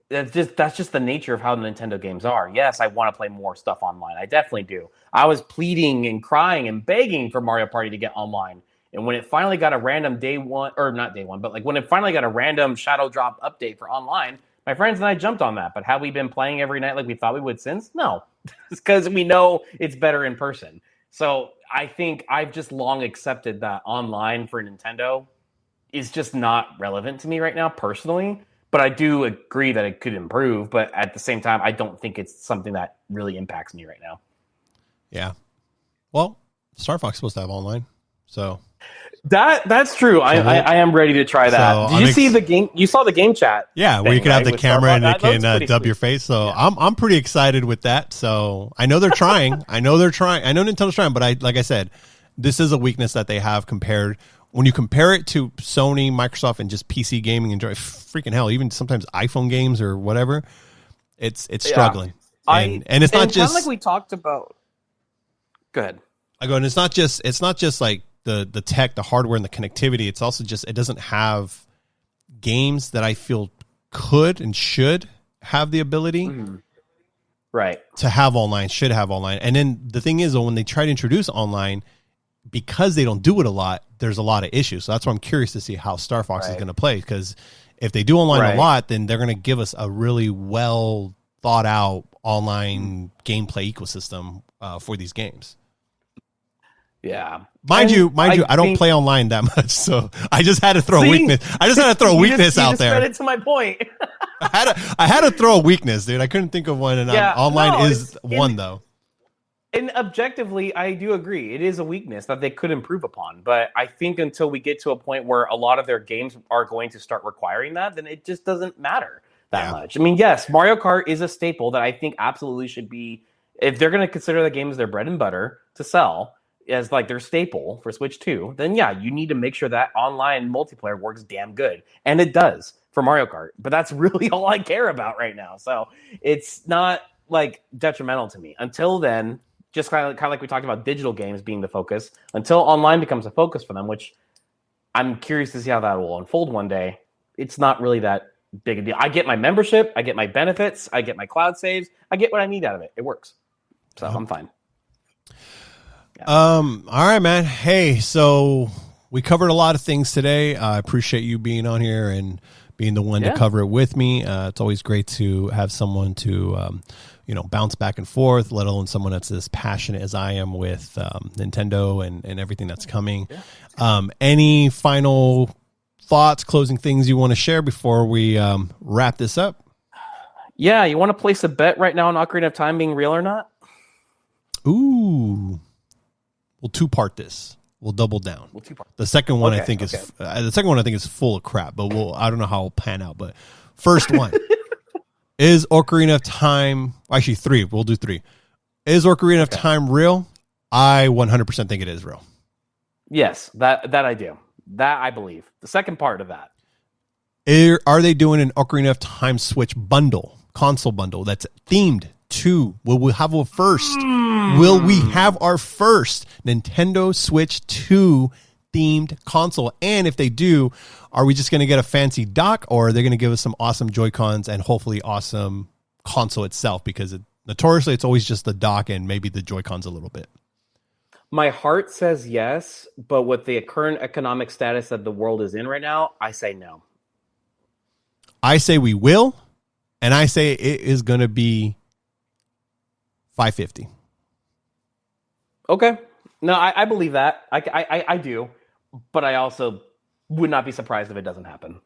That's just the nature of how the Nintendo games are. Yes, I want to play more stuff online. I definitely do. I was pleading and crying and begging for Mario Party to get online. And when it finally got a random day one, or not day one, but like when it finally got a random shadow drop update for online, my friends and I jumped on that. But have we been playing every night like we thought we would since? No. It's because we know it's better in person. So I think I've just long accepted that online for Nintendo is just not relevant to me right now personally. But I do agree that it could improve. But at the same time, I don't think it's something that really impacts me right now. Yeah. Well, Star Fox is supposed to have online. So that's true. I am ready to try that. Did you see the game? You saw the game chat. Yeah, where you can have the camera and it can dub your face. So yeah. I'm pretty excited with that. So I know they're trying. I know Nintendo's trying, but like I said, this is a weakness that they have compared when you compare it to Sony, Microsoft, and just PC gaming and freaking hell, even sometimes iPhone games or whatever. It's struggling. And it's not just like we talked about. Go ahead. I go, and it's not just like the tech, the hardware, and the connectivity. It's also just it doesn't have games that I feel could and should have the ability right to have online, should have online. And then the thing is, when they try to introduce online, because they don't do it a lot, there's a lot of issues. So that's why I'm curious to see how Star Fox is going to play, because if they do online a lot, then they're going to give us a really well thought out online gameplay ecosystem for these games. Yeah. Mind you, I don't play online that much, so I just had to throw a weakness. I just had to throw a weakness out there. You just to my point. I had to throw a weakness, dude. I couldn't think of one, and online is one though. And objectively, I do agree. It is a weakness that they could improve upon. But I think until we get to a point where a lot of their games are going to start requiring that, then it just doesn't matter that much. I mean, yes, Mario Kart is a staple that I think absolutely should be, if they're going to consider the game as their bread and butter to sell, as like their staple for Switch 2, then yeah, you need to make sure that online multiplayer works damn good. And it does for Mario Kart. But that's really all I care about right now. So it's not like detrimental to me. Until then, just kind of like we talked about digital games being the focus, until online becomes a focus for them, which I'm curious to see how that will unfold one day. It's not really that big a deal. I get my membership, I get my benefits, I get my cloud saves, I get what I need out of it. It works. So I'm fine. Yeah. All right, man. Hey, so we covered a lot of things today. I appreciate you being on here and being the one to cover it with me. It's always great to have someone to bounce back and forth, let alone someone that's as passionate as I am with Nintendo and everything that's coming. Yeah. Any final thoughts, closing things you want to share before we wrap this up? Yeah, you want to place a bet right now on Ocarina of Time being real or not? Ooh. We'll two-part this. We'll double down. The second one I think is full of crap, but I don't know how it'll pan out. But first one. Is Ocarina of Time, actually three, we'll do three. Is Ocarina of Time real? I 100% think it is real. Yes, that I do. That I believe. The second part of that. Are they doing an Ocarina of Time Switch bundle, console bundle, that's themed to, will we have a first? Will we have our first Nintendo Switch 2 themed console? And if they do, are we just going to get a fancy dock, or are they going to give us some awesome Joy-Cons and hopefully awesome console itself? Because notoriously it's always just the dock and maybe the Joy-Cons a little bit. My heart says yes, but with the current economic status that the world is in right now, I say no. I say we will, and I say it is going to be $550. Okay. No, I believe that. I do, but I also would not be surprised if it doesn't happen.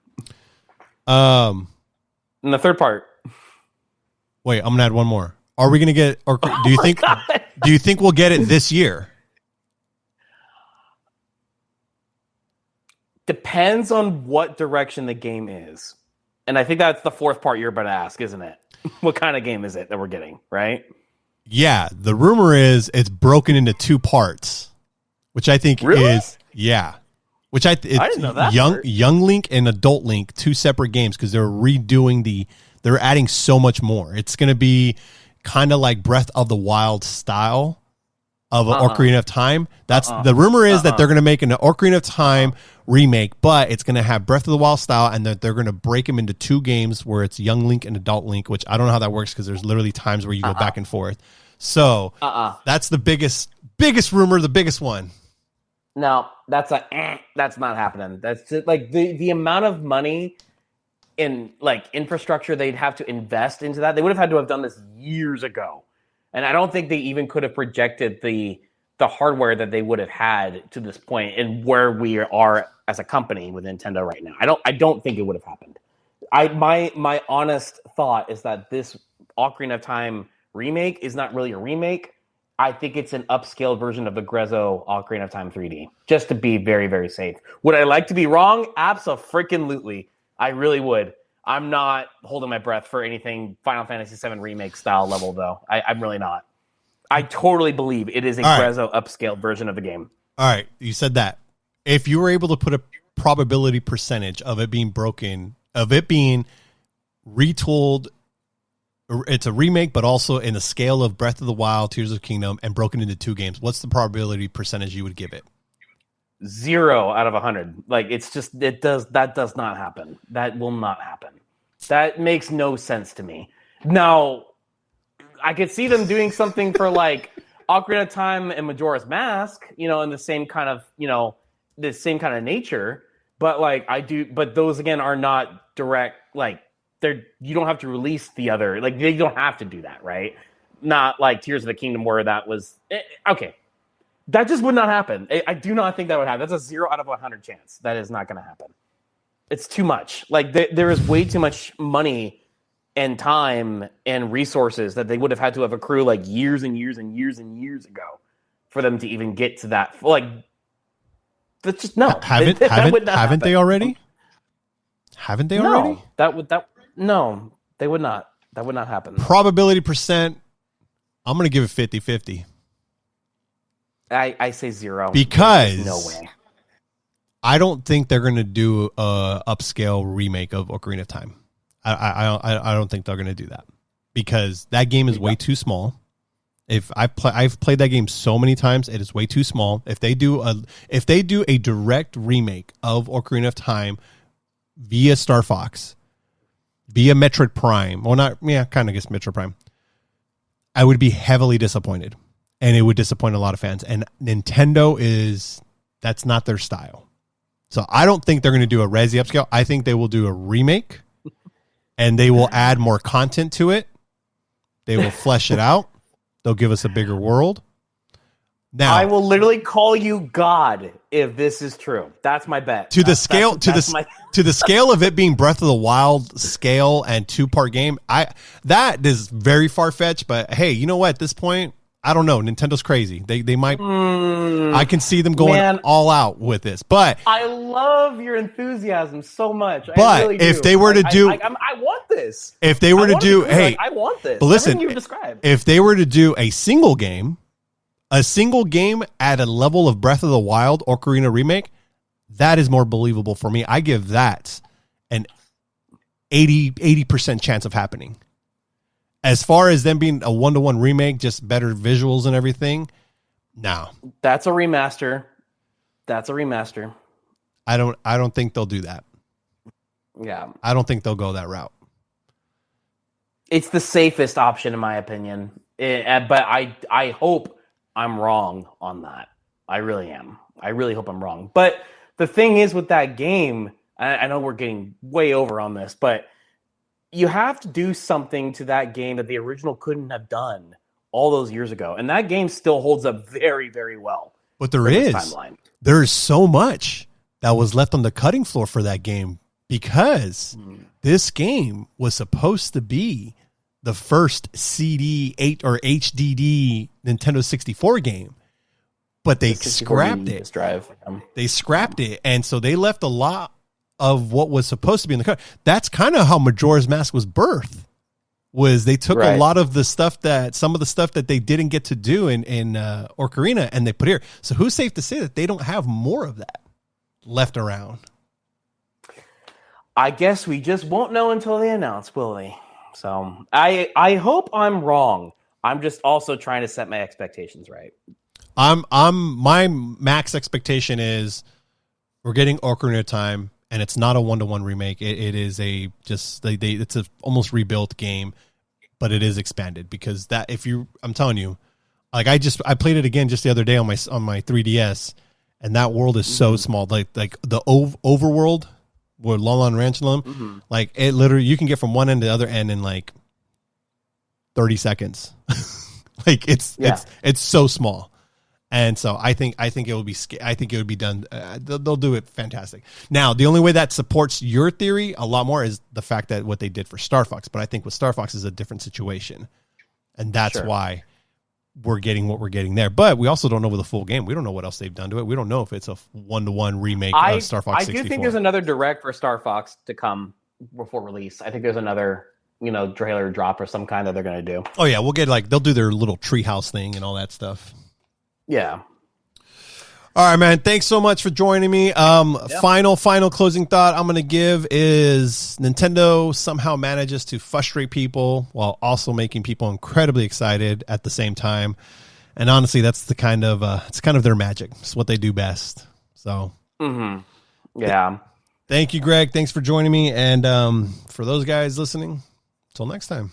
And the third part. Wait, I'm gonna add one more. Are we gonna get? Or do you think? God. Do you think we'll get it this year? Depends on what direction the game is, and I think that's the fourth part you're about to ask, isn't it? What kind of game is it that we're getting? Right? Yeah, the rumor is it's broken into two parts, which I think is Which I didn't know that. Young Link and Adult Link, two separate games, because they're adding so much more. It's going to be kind of like Breath of the Wild style of Ocarina of Time. That's the rumor is that they're going to make an Ocarina of Time remake, but it's going to have Breath of the Wild style, and that they're going to break them into two games where it's Young Link and Adult Link, which I don't know how that works because there's literally times where you go back and forth. So that's the biggest rumor, the biggest one. No, that's not happening. That's just, like the amount of money in like infrastructure they'd have to invest into that. They would have had to have done this years ago. And I don't think they even could have projected the hardware that they would have had to this point and where we are as a company with Nintendo right now. I don't think it would have happened. My honest thought is that this Ocarina of Time remake is not really a remake. I think it's an upscaled version of the Grezzo Ocarina of Time 3D, just to be very, very safe. Would I like to be wrong? Abso-freaking-lutely. I really would. I'm not holding my breath for anything Final Fantasy VII Remake style level, though. I'm really not. I totally believe it is a Grezzo upscaled version of the game. All right, you said that. If you were able to put a probability percentage of it being broken, of it being retooled, it's a remake, but also in the scale of Breath of the Wild, Tears of the Kingdom, and broken into 2 games, what's the probability percentage you would give it? 0 out of 100. Like, it's just, that does not happen. That will not happen. That makes no sense to me. Now, I could see them doing something for like Ocarina of Time and Majora's Mask, in the same kind of, the same kind of nature. But like but those again are not direct, like you don't have to release the other, like they don't have to do that, right? Not like Tears of the Kingdom where that was, okay. That just would not happen. I do not think that would happen. That's a 0 out of 100 chance. That is not going to happen. It's too much. Like there is way too much money and time and resources that they would have had to have accrued like years and years and years and years ago for them to even get to that. Like, that's just no. Haven't they already? Haven't they already? No, they would not. That would not happen. Probability percent, I'm going to give it 50-50. I say 0 because no way. I don't think they're going to do a upscale remake of Ocarina of Time. I don't think they're going to do that because that game is way too small. I've played that game so many times, it is way too small. If they do a direct remake of Ocarina of Time via Star Fox, via Metroid Prime, well, not kind of guess Metroid Prime, I would be heavily disappointed, and it would disappoint a lot of fans. And Nintendo that's not their style. So I don't think they're going to do a Resi upscale. I think they will do a remake, and they will add more content to it. They will flesh it out. They'll give us a bigger world. Now, I will literally call you God if this is true. That's my bet. To the scale of it being Breath of the Wild scale and 2-part game, that is very far fetched. But hey, you know what? At this point, I don't know. Nintendo's crazy. They might. I can see them going all out with this. But I love your enthusiasm so much. But I really if they were to do, I want this. If they were to do, hey, I want this. But listen, you described. If they were to do a single game at a level of Breath of the Wild Ocarina remake, that is more believable for me. I give that an 80% chance of happening. As far as them being a 1-to-1 remake, just better visuals and everything, no. That's a remaster. I don't think they'll do that. Yeah. I don't think they'll go that route. It's the safest option in my opinion. But I hope I'm wrong on that. I really am. I really hope I'm wrong. But the thing is with that game, I know we're getting way over on this, but you have to do something to that game that the original couldn't have done all those years ago. And that game still holds up very, very well. But there's so much that was left on the cutting floor for that game because this game was supposed to be the first CD8 or HDD Nintendo 64 game. But they scrapped it. They scrapped it. And so they left a lot of what was supposed to be in the cut. That's kind of how Majora's Mask was birthed. Was they took a lot of the stuff some of the stuff that they didn't get to do in Ocarina, and they put here. So who's safe to say that they don't have more of that left around? I guess we just won't know until they announce, will they? So I hope I'm wrong. I'm just also trying to set my expectations right. My max expectation is we're getting Ocarina of Time. And it's not a 1-to-1 remake. It is it's a almost rebuilt game, but it is expanded because I'm telling you, like I played it again just the other day on my 3DS, and that world is so small. Like the overworld where Lon Lon Ranch, like it literally you can get from one end to the other end in like 30 seconds. Like it's so small. And so I think it would be done. They'll do it fantastic. Now, the only way that supports your theory a lot more is the fact that what they did for Star Fox. But I think with Star Fox is a different situation, and that's why we're getting what we're getting there. But we also don't know the full game. We don't know what else they've done to it. We don't know if it's a 1-to-1 remake of Star Fox 64. I do think there's another direct for Star Fox to come before release. I think there's another trailer drop or some kind that they're going to do. Oh yeah, we'll get they'll do their little treehouse thing and all that stuff. Yeah. All right, man. Thanks so much for joining me. Final closing thought I'm going to give is Nintendo somehow manages to frustrate people while also making people incredibly excited at the same time. And honestly, that's the kind of it's kind of their magic. It's what they do best. So, yeah. Thank you, Greg. Thanks for joining me. And for those guys listening, until next time.